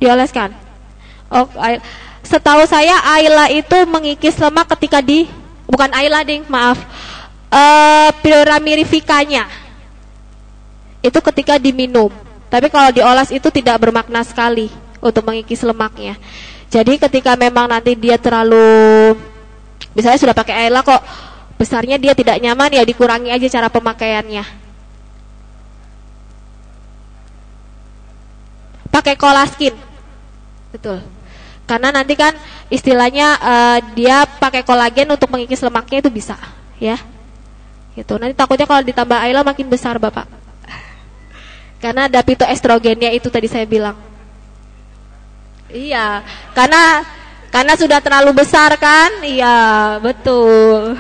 Dioleskan. Oh, setahu saya Ayla itu mengikis lemak ketika bukan Ayla ding, maaf. Piramirifikanya itu ketika diminum. Tapi kalau dioles itu tidak bermakna sekali untuk mengikis lemaknya. Jadi ketika memang nanti dia terlalu, misalnya sudah pakai Ayla kok besarnya dia tidak nyaman, ya dikurangi aja cara pemakaiannya. Pakai kolaskin. Betul. Karena nanti kan istilahnya dia pakai kolagen untuk mengikis lemaknya itu bisa, ya. Gitu. Nanti takutnya kalau ditambah Ayla makin besar, Bapak. Karena ada fitoestrogennya itu tadi saya bilang. Iya, karena sudah terlalu besar kan? Iya, betul.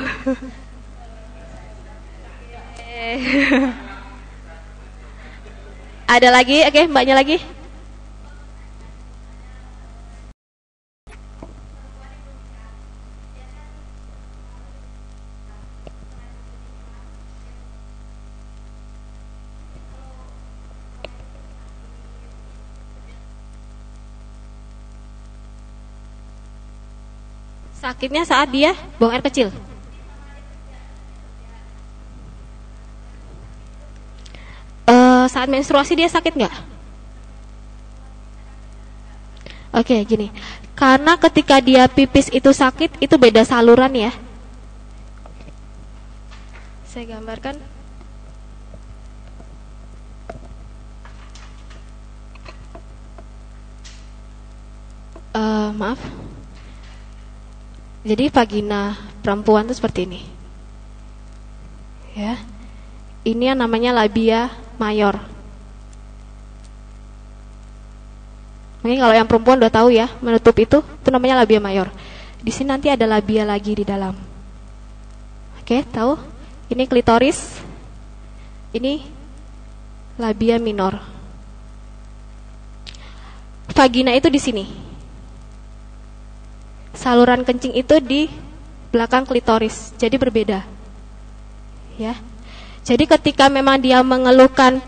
Ada lagi? Oke, mbaknya lagi. Sakitnya saat dia buang air kecil. Saat menstruasi dia sakit nggak? Oke, gini. Karena ketika dia pipis itu sakit, itu beda saluran ya. Saya gambarkan. Maaf. Jadi vagina perempuan itu seperti ini. Ya. Ini yang namanya labia mayor. Mungkin kalau yang perempuan udah tahu ya, menutup itu namanya labia mayor. Di sini nanti ada labia lagi di dalam. Oke, tahu? Ini klitoris. Ini labia minor. Vagina itu di sini. Saluran kencing itu di belakang klitoris. Jadi berbeda. Ya. Jadi ketika memang dia mengeluhkan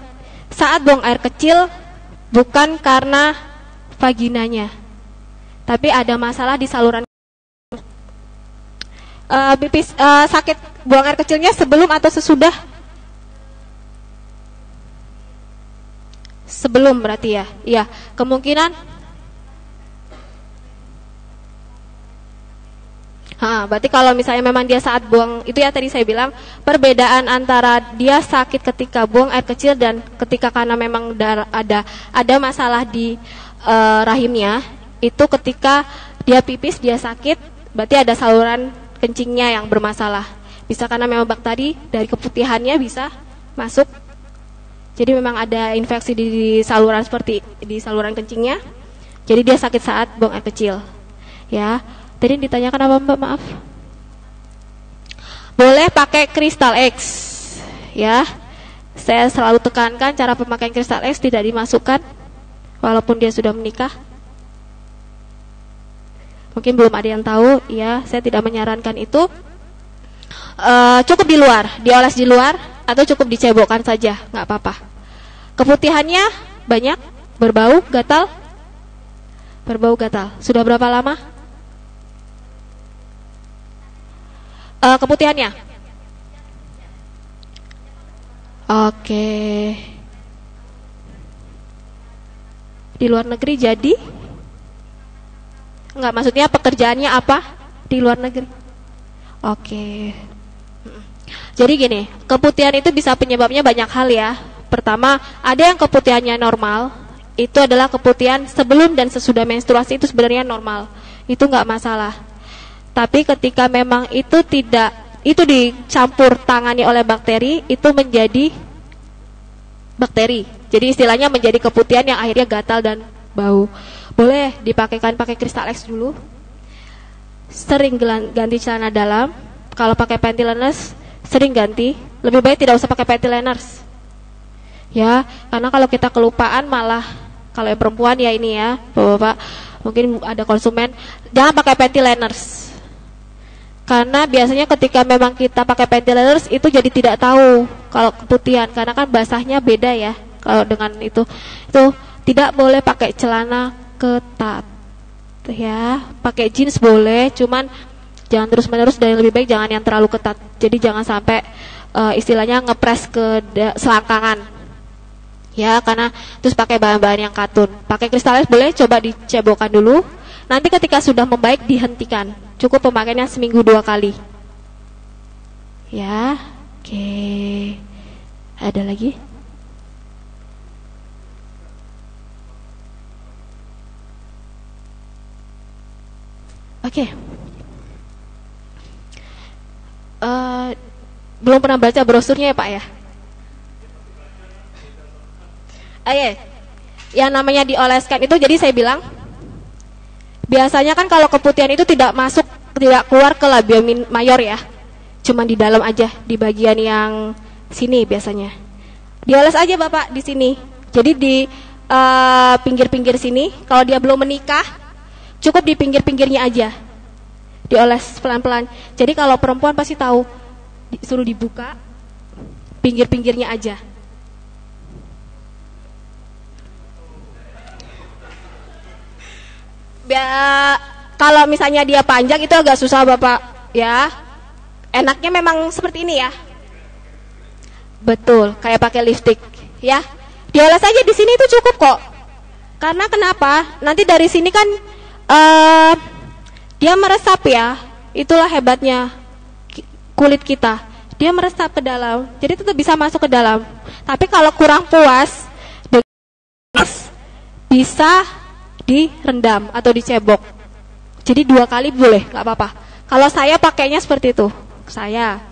saat buang air kecil, bukan karena vaginanya, tapi ada masalah di saluran. Sakit buang air kecilnya sebelum atau sesudah? Sebelum berarti ya. Iya, kemungkinan berarti kalau misalnya memang dia saat buang, itu ya tadi saya bilang perbedaan antara dia sakit ketika buang air kecil dan ketika karena memang ada masalah di rahimnya, itu ketika dia pipis dia sakit, berarti ada saluran kencingnya yang bermasalah. Bisa karena memang bakteri dari keputihannya bisa masuk. Jadi memang ada infeksi di saluran seperti di saluran kencingnya. Jadi dia sakit saat buang air kecil. Ya. Tadi ditanyakan apa Mbak, maaf? Boleh pakai Crystal X. Ya. Saya selalu tekankan cara pemakaian Crystal X tidak dimasukkan walaupun dia sudah menikah. Mungkin belum ada yang tahu, ya, saya tidak menyarankan itu. Cukup di luar, dioles di luar atau cukup dicebokkan saja, nggak apa-apa. Keputihannya banyak, berbau, gatal. Berbau, gatal. Sudah berapa lama? Keputihannya? Oke. Di luar negeri jadi? Enggak, maksudnya pekerjaannya apa? Di luar negeri. Oke. Jadi gini, keputihan itu bisa penyebabnya banyak hal ya. Pertama, ada yang keputihannya normal. Itu adalah keputihan sebelum dan sesudah menstruasi, itu sebenarnya normal. Itu enggak masalah. Tapi ketika memang itu dicampur tangani oleh bakteri, itu menjadi bakteri. Jadi istilahnya menjadi keputihan yang akhirnya gatal dan bau. Boleh dipakaikan pakai Crystal X dulu. Sering ganti celana dalam. Kalau pakai panty liners sering ganti. Lebih baik tidak usah pakai panty liners. Ya, karena kalau kita kelupaan malah, kalau yang perempuan ya ini ya, Bapak-bapak, mungkin ada konsumen, jangan pakai panty liners. Karena biasanya ketika memang kita pakai panty liners itu jadi tidak tahu kalau keputihan, karena kan basahnya beda ya. Kalau dengan itu tidak boleh pakai celana ketat. Ya, pakai jeans boleh, cuman jangan terus-menerus, dan lebih baik jangan yang terlalu ketat. Jadi jangan sampai istilahnya ngepres ke selangkangan. Ya, karena terus pakai bahan-bahan yang katun. Pakai Crystal X boleh, coba dicebokkan dulu. Nanti ketika sudah membaik dihentikan. Cukup pemakaiannya seminggu 2 kali. Ya, oke. Ada lagi? Oke. Belum pernah baca brosurnya ya Pak ya? Iya. Yang namanya dioleskan itu, jadi saya bilang biasanya kan kalau keputihan itu tidak keluar ke labia mayor ya, cuma di dalam aja, di bagian yang sini biasanya. Dioles aja Bapak di sini. Jadi di pinggir-pinggir sini. Kalau dia belum menikah, cukup di pinggir-pinggirnya aja, dioles pelan-pelan. Jadi kalau perempuan pasti tahu, suruh dibuka pinggir-pinggirnya aja. Kalau misalnya dia panjang itu agak susah Bapak ya. Enaknya memang seperti ini ya. Betul, kayak pakai lipstick ya. Dioles aja di sini itu cukup kok. Karena kenapa? Nanti dari sini kan dia meresap ya. Itulah hebatnya kulit kita. Dia meresap ke dalam. Jadi tetap bisa masuk ke dalam. Tapi kalau kurang puas, bisa direndam atau dicebok. Jadi 2 kali boleh, nggak apa-apa. Kalau saya pakainya seperti itu, saya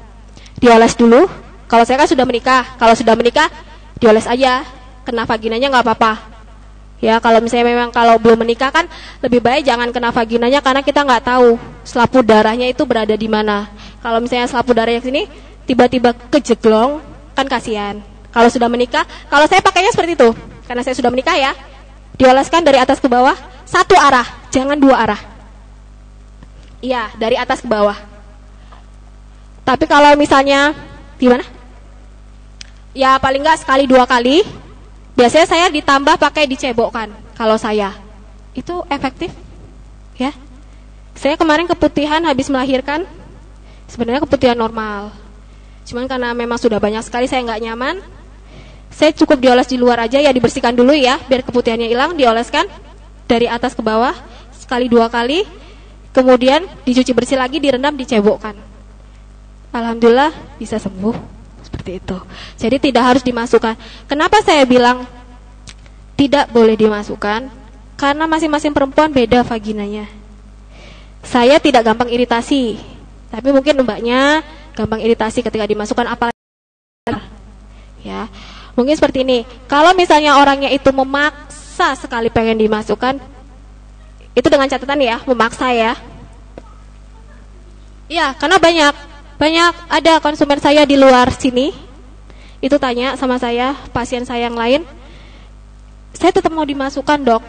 dioles dulu. Kalau saya kan sudah menikah, kalau sudah menikah dioles aja, kena vaginanya nggak apa-apa. Ya, kalau misalnya memang kalau belum menikah kan lebih baik jangan kena vaginanya, karena kita nggak tahu selaput darahnya itu berada di mana. Kalau misalnya selaput darahnya sini tiba-tiba kejeglong, kan kasihan. Kalau sudah menikah, kalau saya pakainya seperti itu, karena saya sudah menikah ya, dioleskan dari atas ke bawah, satu arah, jangan dua arah. Iya, dari atas ke bawah. Tapi kalau misalnya gimana? Ya paling enggak sekali dua kali. Biasanya saya ditambah pakai dicebokkan. Kalau saya, itu efektif, ya. Saya kemarin keputihan habis melahirkan, sebenarnya keputihan normal. Cuman karena memang sudah banyak sekali saya nggak nyaman, saya cukup dioles di luar aja, ya dibersihkan dulu ya, biar keputihannya hilang, dioleskan dari atas ke bawah sekali dua kali, kemudian dicuci bersih lagi, direndam, dicebokkan. Alhamdulillah bisa sembuh seperti itu. Jadi tidak harus dimasukkan. Kenapa saya bilang tidak boleh dimasukkan? Karena masing-masing perempuan beda vaginanya. Saya tidak gampang iritasi, tapi mungkin mbaknya gampang iritasi ketika dimasukkan, apalagi ya. Mungkin seperti ini. Kalau misalnya orangnya itu memaksa sekali pengen dimasukkan, itu dengan catatan ya, memaksa ya. Iya, karena banyak ada konsumen saya di luar sini itu tanya sama saya, pasien saya yang lain, saya tetap mau dimasukkan dok.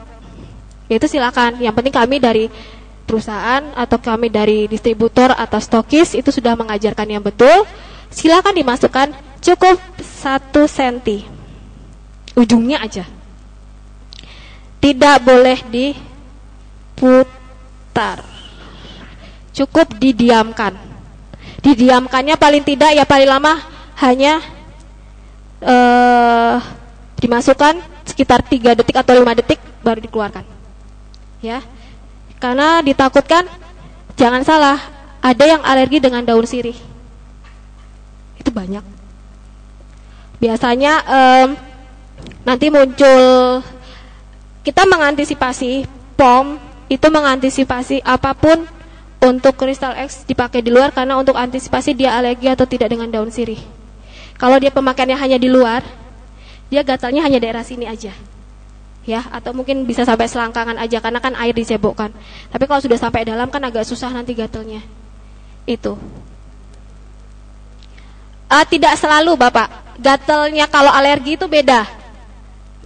Ya itu silakan. Yang penting kami dari perusahaan atau kami dari distributor atau stokis itu sudah mengajarkan yang betul. Silakan dimasukkan, cukup 1 cm ujungnya aja. Tidak boleh diputar. Cukup didiamkan. Didiamkannya paling tidak ya paling lama hanya dimasukkan sekitar 3 detik atau 5 detik baru dikeluarkan. Ya. Karena ditakutkan, jangan salah, ada yang alergi dengan daun sirih. Itu banyak. Biasanya nanti muncul, kita mengantisipasi POM itu mengantisipasi apapun untuk Crystal X dipakai di luar, karena untuk antisipasi dia alergi atau tidak dengan daun sirih. Kalau dia pemakaiannya hanya di luar, dia gatalnya hanya daerah sini aja, ya, atau mungkin bisa sampai selangkangan aja karena kan air dicebokkan. Tapi kalau sudah sampai dalam kan agak susah nanti gatalnya. Itu tidak selalu Bapak, gatalnya kalau alergi itu beda.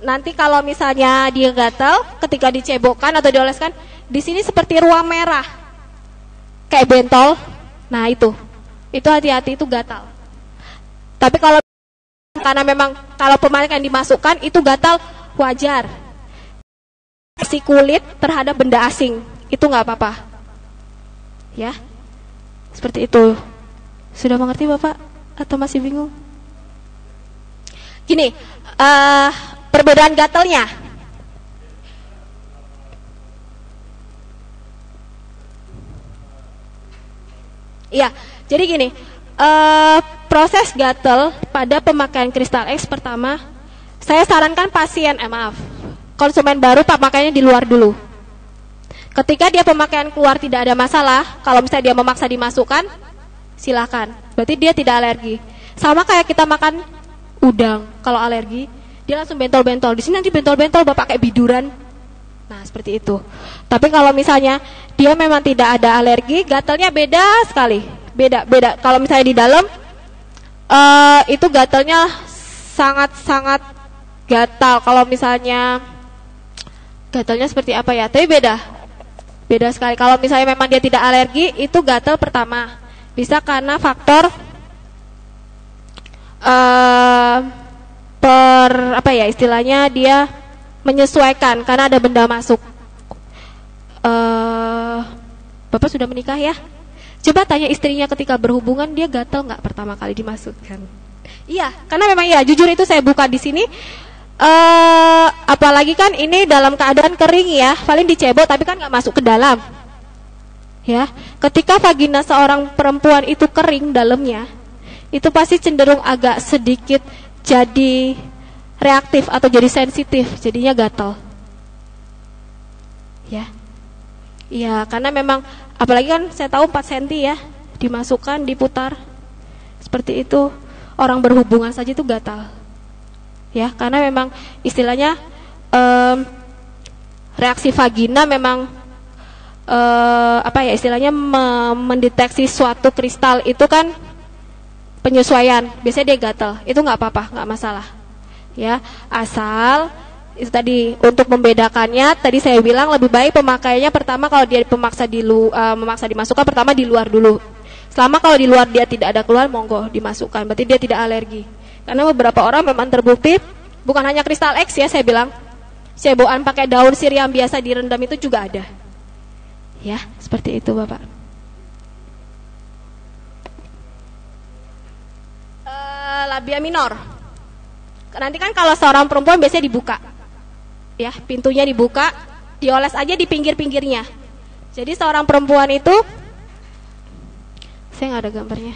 Nanti kalau misalnya dia gatal ketika dicebokkan atau dioleskan, di sini seperti ruang merah, kayak bentol. Nah itu hati-hati, itu gatal. Tapi kalau karena memang kalau pemakaian dimasukkan itu gatal wajar. Si kulit terhadap benda asing itu nggak apa-apa, ya. Seperti itu. Sudah mengerti Bapak atau masih bingung? Gini, perbedaan gatalnya. Iya, jadi gini, proses gatal pada pemakaian Crystal X pertama, saya sarankan pasien, konsumen baru pemakaiannya di luar dulu. Ketika dia pemakaian keluar tidak ada masalah, kalau misalnya dia memaksa dimasukkan, silakan. Berarti dia tidak alergi. Sama kayak kita makan udang, kalau alergi, dia langsung bentol-bentol. Di sini nanti bentol-bentol Bapak kayak biduran. Nah, seperti itu. Tapi kalau misalnya dia memang tidak ada alergi, gatalnya beda sekali. Beda. Kalau misalnya di dalam itu gatalnya sangat-sangat gatal. Kalau misalnya gatalnya seperti apa ya? Tapi beda sekali. Kalau misalnya memang dia tidak alergi, itu gatal pertama bisa karena faktor istilahnya dia menyesuaikan karena ada benda masuk. Bapak sudah menikah ya? Coba tanya istrinya ketika berhubungan dia gatal nggak pertama kali dimasukkan? Iya, karena memang ya jujur itu saya buka di sini. Apalagi kan ini dalam keadaan kering ya, paling dicebok tapi kan nggak masuk ke dalam. Ya, ketika vagina seorang perempuan itu kering dalamnya, itu pasti cenderung agak sedikit jadi reaktif atau jadi sensitif, jadinya gatal. Ya. Iya, karena memang apalagi kan saya tahu 4 cm ya, dimasukkan, diputar. Seperti itu, orang berhubungan saja itu gatal. Ya, karena memang istilahnya reaksi vagina memang istilahnya mendeteksi suatu kristal itu kan penyesuaian, biasanya dia gatal, itu nggak apa-apa, nggak masalah. Ya, asal itu tadi untuk membedakannya, tadi saya bilang lebih baik pemakaiannya pertama kalau dia memaksa dimasukkan pertama di luar dulu. Selama kalau di luar dia tidak ada keluar, monggo dimasukkan, berarti dia tidak alergi. Karena beberapa orang memang terbukti, bukan hanya kristal X ya, saya bilang, cebokan pakai daun sirih yang biasa direndam itu juga ada. Ya, seperti itu Bapak. Labia minor. Nanti kan kalau seorang perempuan biasanya dibuka. Ya, pintunya dibuka, dioles aja di pinggir-pinggirnya. Jadi seorang perempuan itu, saya nggak ada gambarnya.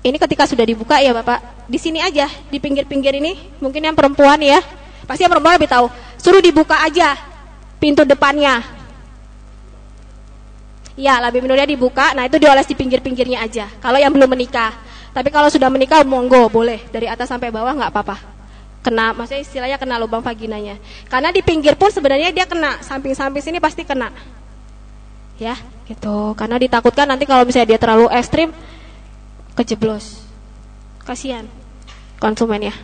Ini ketika sudah dibuka ya Bapak, di sini aja, di pinggir-pinggir ini, mungkin yang perempuan ya, pasti yang perempuan lebih tahu. Suruh dibuka aja pintu depannya. Ya, labia minornya dibuka, nah itu dioles di pinggir-pinggirnya aja. Kalau yang belum menikah, tapi kalau sudah menikah monggo boleh dari atas sampai bawah nggak apa-apa. Kena, maksudnya istilahnya kena lubang vaginanya. Karena di pinggir pun sebenarnya dia kena, samping-samping sini pasti kena. Ya, gitu. Karena ditakutkan nanti kalau misalnya dia terlalu ekstrim, kejeblos. Kasihan konsumennya.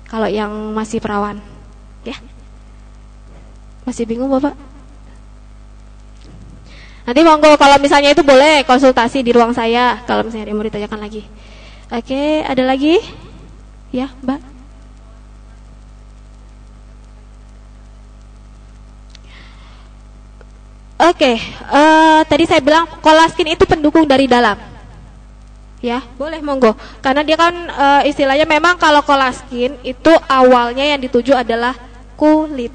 Kalau yang masih perawan, ya. Masih bingung Bapak? Nanti monggo kalau misalnya itu boleh konsultasi di ruang saya kalau misalnya mau ditanyakan lagi. Oke, ada lagi? Ya, Mbak. Oke, tadi saya bilang kolaskin itu pendukung dari dalam. Ya, boleh monggo. Karena dia kan istilahnya memang kalau kolaskin itu awalnya yang dituju adalah kulit.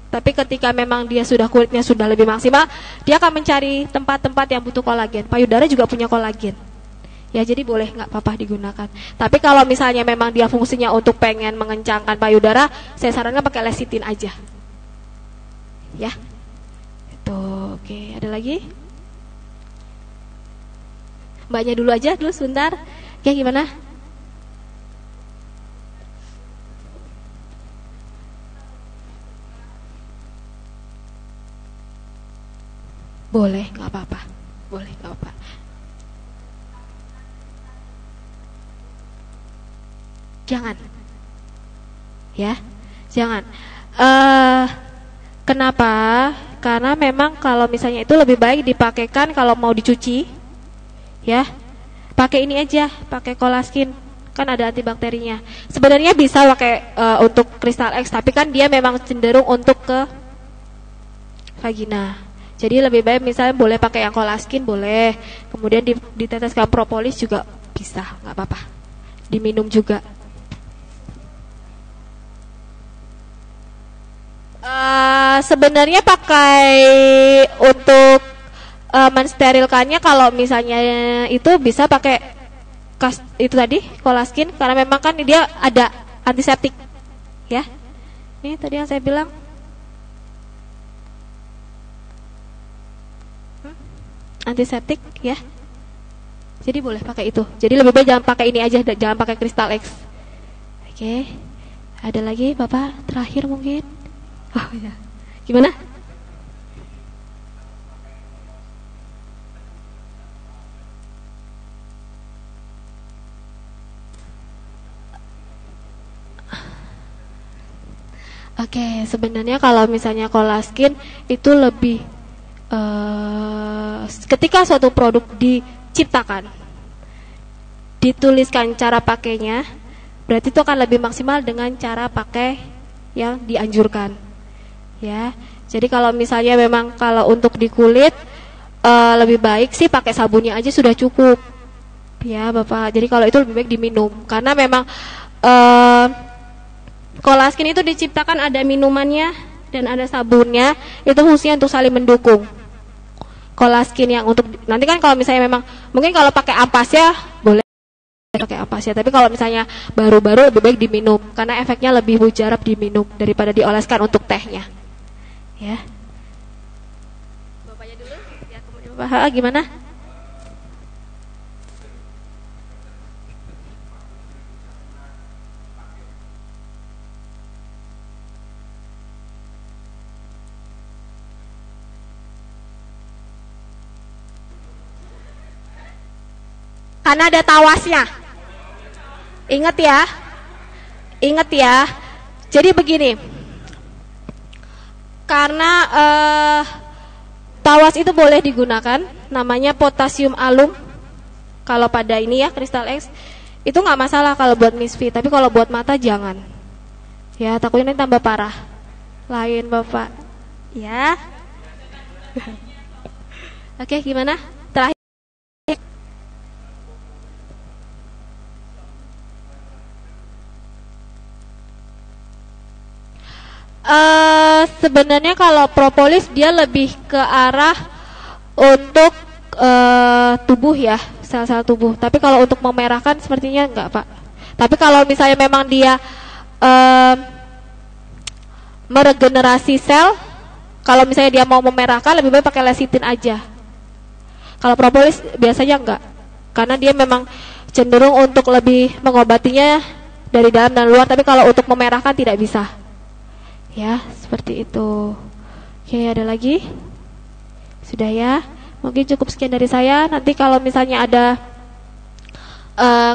Tapi ketika memang dia sudah kulitnya sudah lebih maksimal, dia akan mencari tempat-tempat yang butuh kolagen. Payudara juga punya kolagen. Ya, jadi boleh nggak apa-apa digunakan. Tapi kalau misalnya memang dia fungsinya untuk pengen mengencangkan payudara, saya sarankan pakai lecitin aja. Ya. Tuh, oke, ada lagi? Mbaknya dulu aja, dulu sebentar. Oke, gimana? Boleh, nggak apa-apa. Boleh, nggak apa-apa. Jangan. Ya, jangan. Kenapa? Karena memang kalau misalnya itu lebih baik dipakaikan kalau mau dicuci, ya, pakai ini aja, pakai kolaskin, kan ada antibakterinya. Sebenarnya bisa pakai untuk kristal X, tapi kan dia memang cenderung untuk ke vagina. Jadi lebih baik misalnya boleh pakai yang kolaskin, boleh, kemudian diteteskan propolis juga bisa, nggak apa-apa. Diminum juga. Sebenarnya pakai untuk mensterilkannya kalau misalnya itu bisa pakai itu tadi kolaskin karena memang kan dia ada antiseptik ya. Ini tadi yang saya bilang antiseptik ya. Jadi boleh pakai itu. Jadi lebih baik jangan pakai ini aja, jangan pakai kristal X. Oke. Ada lagi Bapak terakhir mungkin? Oh ya. Gimana? Oke, sebenarnya kalau misalnya kolaskin itu lebih ketika suatu produk diciptakan, dituliskan cara pakainya, berarti itu akan lebih maksimal dengan cara pakai yang dianjurkan. Ya, jadi kalau misalnya memang kalau untuk di kulit lebih baik sih pakai sabunnya aja sudah cukup. Ya, Bapak. Jadi kalau itu lebih baik diminum karena memang kolaskin itu diciptakan ada minumannya dan ada sabunnya, itu fungsinya untuk saling mendukung. Kolaskin yang untuk nanti kan kalau misalnya memang mungkin kalau pakai ampasnya boleh pakai ampasnya, tapi kalau misalnya baru-baru lebih baik diminum karena efeknya lebih mujarab diminum daripada dioleskan untuk tehnya. Ya. Bapaknya dulu, ya kemudian Bapak gimana? Karena ada tawasnya. Ingat ya. Ingat ya. Jadi begini. Karena tawas itu boleh digunakan, namanya potasium alum. Kalau pada ini ya kristal X itu nggak masalah kalau buat misfi, tapi kalau buat mata jangan. Ya, takutnya ini tambah parah. Lain Bapak. Ya. Oke, gimana? Terakhir. Sebenarnya kalau propolis dia lebih ke arah untuk tubuh ya, sel-sel tubuh. Tapi kalau untuk memerahkan sepertinya enggak, Pak. Tapi kalau misalnya memang dia meregenerasi sel, kalau misalnya dia mau memerahkan lebih baik pakai lecitin aja. Kalau propolis biasanya enggak, karena dia memang cenderung untuk lebih mengobatinya dari dalam dan luar. Tapi kalau untuk memerahkan tidak bisa. Ya, seperti itu. Oke, ada lagi? Sudah ya? Mungkin cukup sekian dari saya. Nanti kalau misalnya ada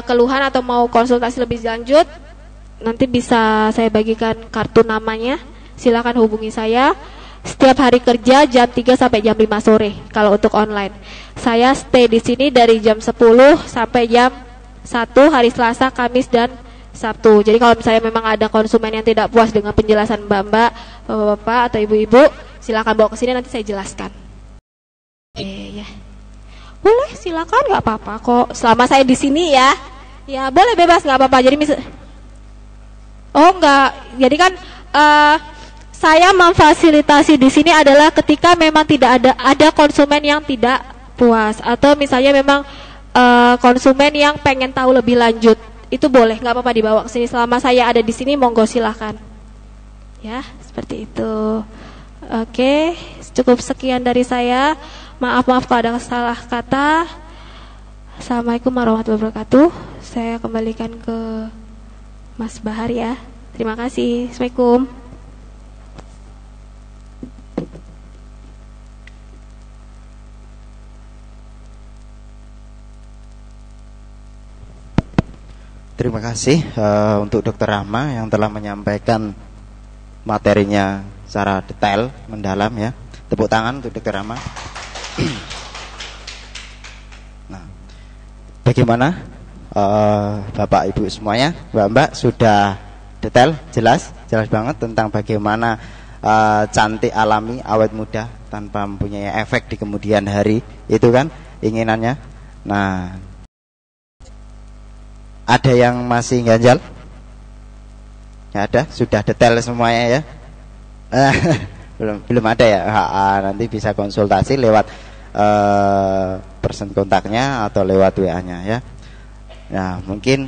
keluhan atau mau konsultasi lebih lanjut, nanti bisa saya bagikan kartu namanya. Silakan hubungi saya. Setiap hari kerja jam 3 sampai jam 5 sore kalau untuk online. Saya stay di sini dari jam 10 sampai jam 1 hari Selasa, Kamis, dan Sabtu. Jadi kalau misalnya memang ada konsumen yang tidak puas dengan penjelasan Mbak-mbak, Bapak-bapak atau Ibu-ibu, silakan bawa ke sini nanti saya jelaskan. Ya. Boleh, silakan, nggak apa-apa kok. Selama saya di sini ya. Ya, boleh bebas, nggak apa-apa. Jadi oh, enggak. Jadi kan saya memfasilitasi di sini adalah ketika memang tidak ada konsumen yang tidak puas atau misalnya memang konsumen yang pengen tahu lebih lanjut. Itu boleh, nggak apa-apa dibawa ke sini. Selama saya ada di sini, monggo silahkan. Ya, seperti itu. Oke, cukup sekian dari saya. Maaf kalau ada salah kata. Assalamualaikum warahmatullahi wabarakatuh. Saya kembalikan ke Mas Bahar ya. Terima kasih. Assalamualaikum. Terima kasih untuk Dr. Rahma yang telah menyampaikan materinya secara detail, mendalam ya. Tepuk tangan untuk Dr. Rahma. Nah, bagaimana Bapak Ibu semuanya, Mbak-mbak sudah detail, jelas banget tentang bagaimana cantik alami, awet muda tanpa mempunyai efek di kemudian hari, itu kan inginannya. Nah, ada yang masih ganjal? Ya ada, sudah detail semuanya ya. belum ada ya. Nanti bisa konsultasi lewat person kontaknya atau lewat WA-nya ya. Nah, mungkin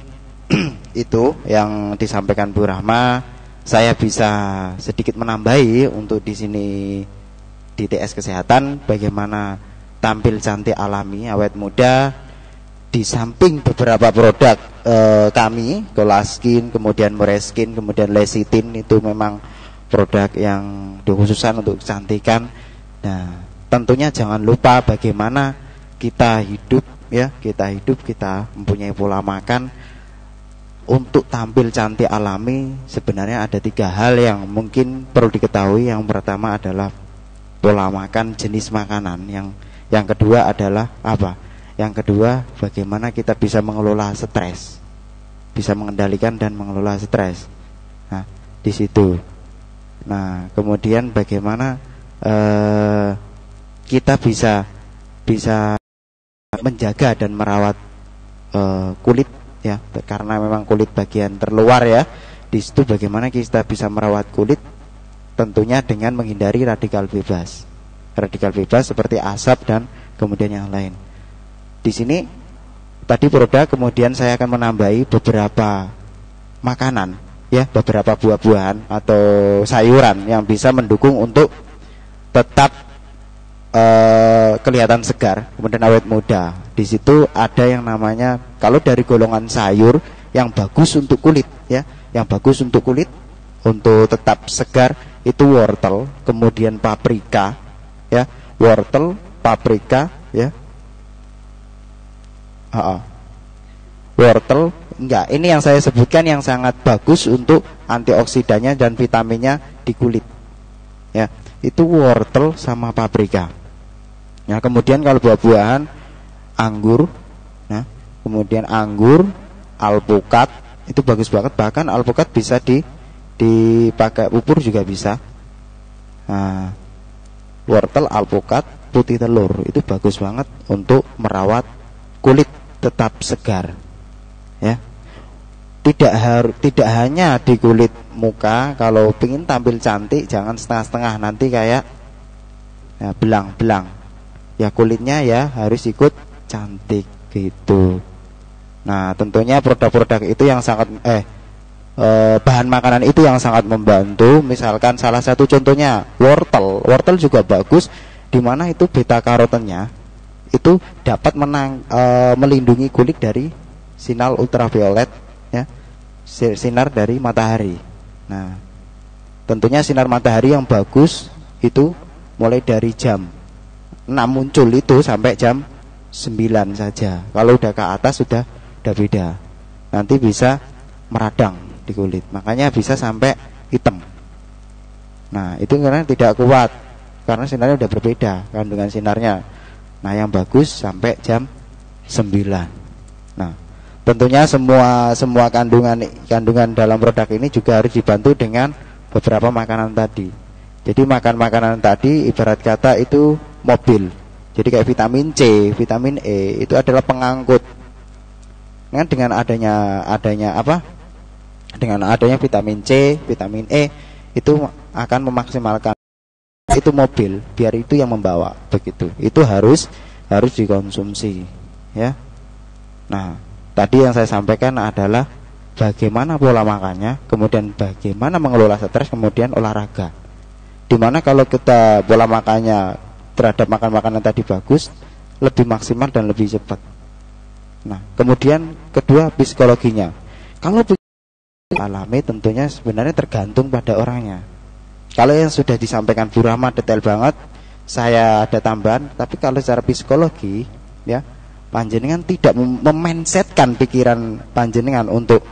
itu yang disampaikan Bu Rahma. Saya bisa sedikit menambahi untuk di sini di TS Kesehatan bagaimana tampil cantik alami, awet muda. Di samping beberapa produk kami, Colaskin, kemudian Moreskin, kemudian Lecithin, itu memang produk yang dikhususkan untuk kecantikan. Nah, tentunya jangan lupa bagaimana kita hidup ya, kita mempunyai pola makan untuk tampil cantik alami. Sebenarnya ada 3 hal yang mungkin perlu diketahui. Yang pertama adalah pola makan, jenis makanan. Yang kedua adalah apa? Yang kedua, bagaimana kita bisa mengelola stres, bisa mengendalikan dan mengelola stres. Nah, di situ. Nah, kemudian bagaimana kita bisa menjaga dan merawat kulit ya, karena memang kulit bagian terluar ya. Di situ bagaimana kita bisa merawat kulit, tentunya dengan menghindari radikal bebas. Radikal bebas seperti asap dan kemudian yang lain. Di sini tadi produk, kemudian saya akan menambahi beberapa makanan ya, beberapa buah-buahan atau sayuran yang bisa mendukung untuk tetap kelihatan segar, kemudian awet muda. Di situ ada yang namanya, kalau dari golongan sayur yang bagus untuk kulit ya, yang bagus untuk kulit untuk tetap segar itu wortel, kemudian paprika ya, wortel, paprika ya. wortel enggak. Ini yang saya sebutkan yang sangat bagus untuk antioksidannya dan vitaminnya di kulit. Ya, itu wortel sama paprika. Ya, kemudian kalau buah-buahan anggur, nah, kemudian anggur, alpukat itu bagus banget. Bahkan alpukat bisa dipakai pupur juga bisa. Nah, wortel, alpukat, putih telur itu bagus banget untuk merawat kulit tetap segar. Ya, tidak hanya di kulit muka. Kalau ingin tampil cantik jangan setengah-setengah, nanti kayak ya, belang-belang. Ya kulitnya ya harus ikut cantik gitu. Nah tentunya produk-produk itu yang sangat bahan makanan itu yang sangat membantu. Misalkan salah satu contohnya wortel juga bagus, dimana itu beta karotennya itu dapat melindungi kulit dari sinar ultraviolet, ya, sinar dari matahari. Nah tentunya sinar matahari yang bagus itu mulai dari jam 6 muncul itu sampai jam 9 saja. Kalau udah ke atas sudah beda. Nanti bisa meradang di kulit. Makanya bisa sampai hitam. Nah, itu karena tidak kuat. Karena sinarnya udah berbeda kandungan sinarnya. Nah, yang bagus sampai jam 9. Nah, tentunya semua kandungan dalam produk ini juga harus dibantu dengan beberapa makanan tadi. Jadi makan makanan tadi ibarat kata itu mobil. Jadi kayak vitamin C, vitamin E itu adalah pengangkut. Kan dengan adanya apa? Dengan adanya vitamin C, vitamin E itu akan memaksimalkan itu mobil, biar itu yang membawa begitu. Itu harus dikonsumsi, ya. Nah, tadi yang saya sampaikan adalah bagaimana pola makannya, kemudian bagaimana mengelola stres, kemudian olahraga. Dimana kalau kita pola makannya terhadap makan-makanan tadi bagus, lebih maksimal dan lebih cepat. Nah, kemudian kedua psikologinya. Kalau alami tentunya sebenarnya tergantung pada orangnya. Kalau yang sudah disampaikan Bu Rahma detail banget, saya ada tambahan. Tapi kalau secara psikologi, ya, panjenengan tidak memensetkan pikiran panjenengan untuk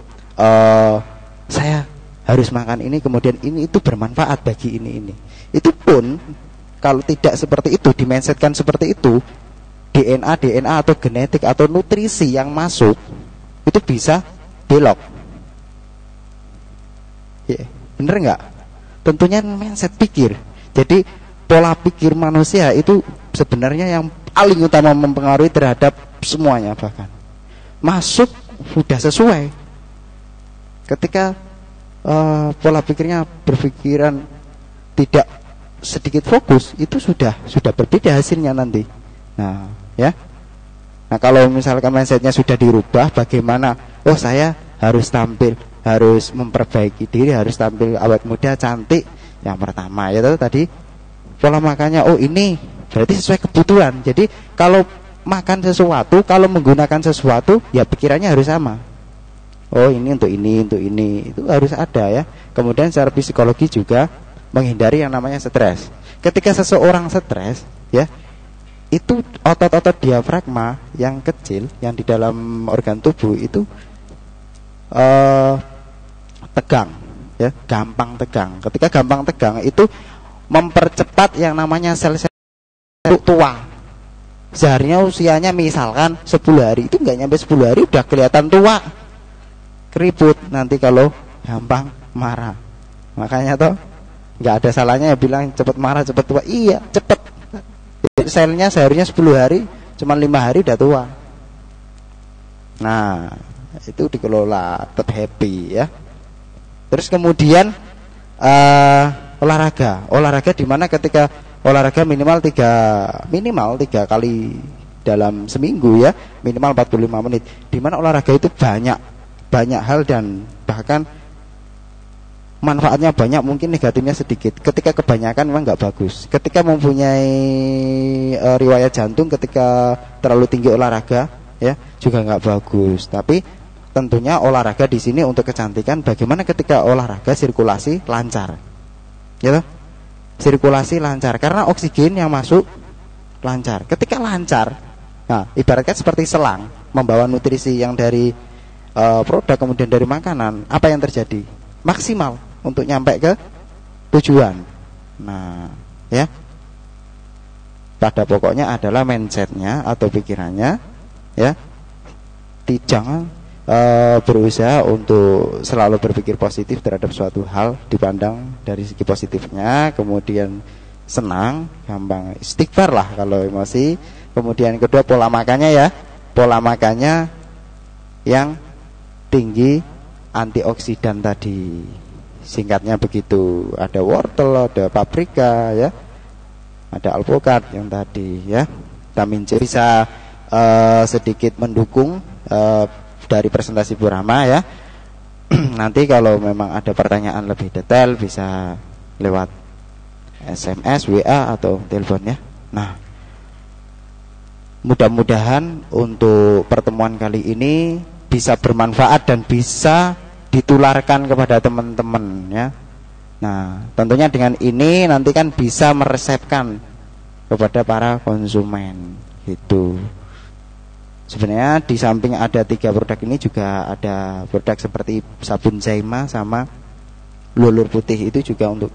saya harus makan ini, kemudian ini itu bermanfaat bagi ini. Itu pun kalau tidak seperti itu, dimensetkan seperti itu, DNA atau genetik atau nutrisi yang masuk itu bisa belok. Ya, bener nggak? Tentunya mindset pikir. Jadi pola pikir manusia itu sebenarnya yang paling utama mempengaruhi terhadap semuanya. Bahkan masuk sudah sesuai. Ketika pola pikirnya berpikiran tidak sedikit fokus, itu sudah berbeda hasilnya nanti. Nah, ya. Nah, kalau misalkan mindsetnya sudah dirubah, bagaimana? Oh, saya harus tampil, harus memperbaiki diri, harus tampil awet muda, cantik. Yang pertama, ya tadi pola makannya. Oh, ini berarti sesuai kebutuhan. Jadi kalau makan sesuatu, kalau menggunakan sesuatu, ya pikirannya harus sama. Oh, ini untuk ini, itu harus ada, ya. Kemudian secara psikologi juga menghindari yang namanya stres. Ketika seseorang stres, ya, itu otot-otot diafragma yang kecil yang di dalam organ tubuh itu tegang, ya, gampang tegang. Ketika gampang tegang itu mempercepat yang namanya sel-sel tua. Seharinya usianya misalkan 10 hari, itu nggak nyampe 10 hari udah kelihatan tua. Keriput nanti kalau gampang marah. Makanya toh nggak ada salahnya ya bilang cepat marah cepat tua. Iya, cepat. Selnya seharinya 10 hari, cuma 5 hari udah tua. Nah, itu dikelola, tetap happy, ya. Terus kemudian olahraga di mana ketika olahraga minimal 3 kali dalam seminggu, ya, minimal 45 menit. Di mana olahraga itu banyak hal dan bahkan manfaatnya banyak, mungkin negatifnya sedikit. Ketika kebanyakan memang nggak bagus. Ketika mempunyai riwayat jantung, ketika terlalu tinggi olahraga, ya, juga nggak bagus. Tapi tentunya olahraga di sini untuk kecantikan. Bagaimana ketika olahraga sirkulasi lancar, ya, sirkulasi lancar karena oksigen yang masuk lancar. Ketika lancar, nah, ibaratnya seperti selang membawa nutrisi yang dari produk, kemudian dari makanan, apa yang terjadi? Maksimal untuk nyampe ke tujuan. Nah, ya. Pada pokoknya adalah mindsetnya atau pikirannya, ya. Jangan berusaha untuk selalu berpikir positif terhadap suatu hal, dipandang dari segi positifnya, kemudian senang, gampang istighfar lah kalau emosi. Kemudian kedua, pola makannya ya, pola makannya yang tinggi antioksidan tadi, singkatnya begitu. Ada wortel, ada paprika ya, ada alpukat yang tadi ya. Vitamin C bisa sedikit mendukung dari presentasi Bu Rahma ya. Nanti kalau memang ada pertanyaan lebih detail bisa lewat SMS, WA atau telepon ya. Nah, mudah-mudahan untuk pertemuan kali ini bisa bermanfaat dan bisa ditularkan kepada teman-teman ya. Nah, tentunya dengan ini nanti kan bisa meresepkan kepada para konsumen gitu. Sebenarnya di samping ada 3 produk ini juga ada produk seperti sabun Zaima sama lulur putih, itu juga untuk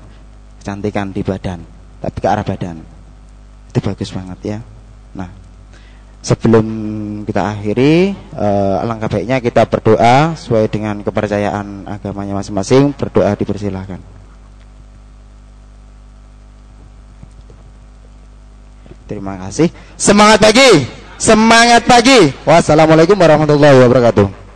kecantikan di badan, tapi ke arah badan. Itu bagus banget ya. Nah, sebelum kita akhiri, alangkah baiknya kita berdoa sesuai dengan kepercayaan agamanya masing-masing. Berdoa dipersilahkan. Terima kasih. Semangat pagi. Semangat pagi. Wassalamualaikum warahmatullahi wabarakatuh.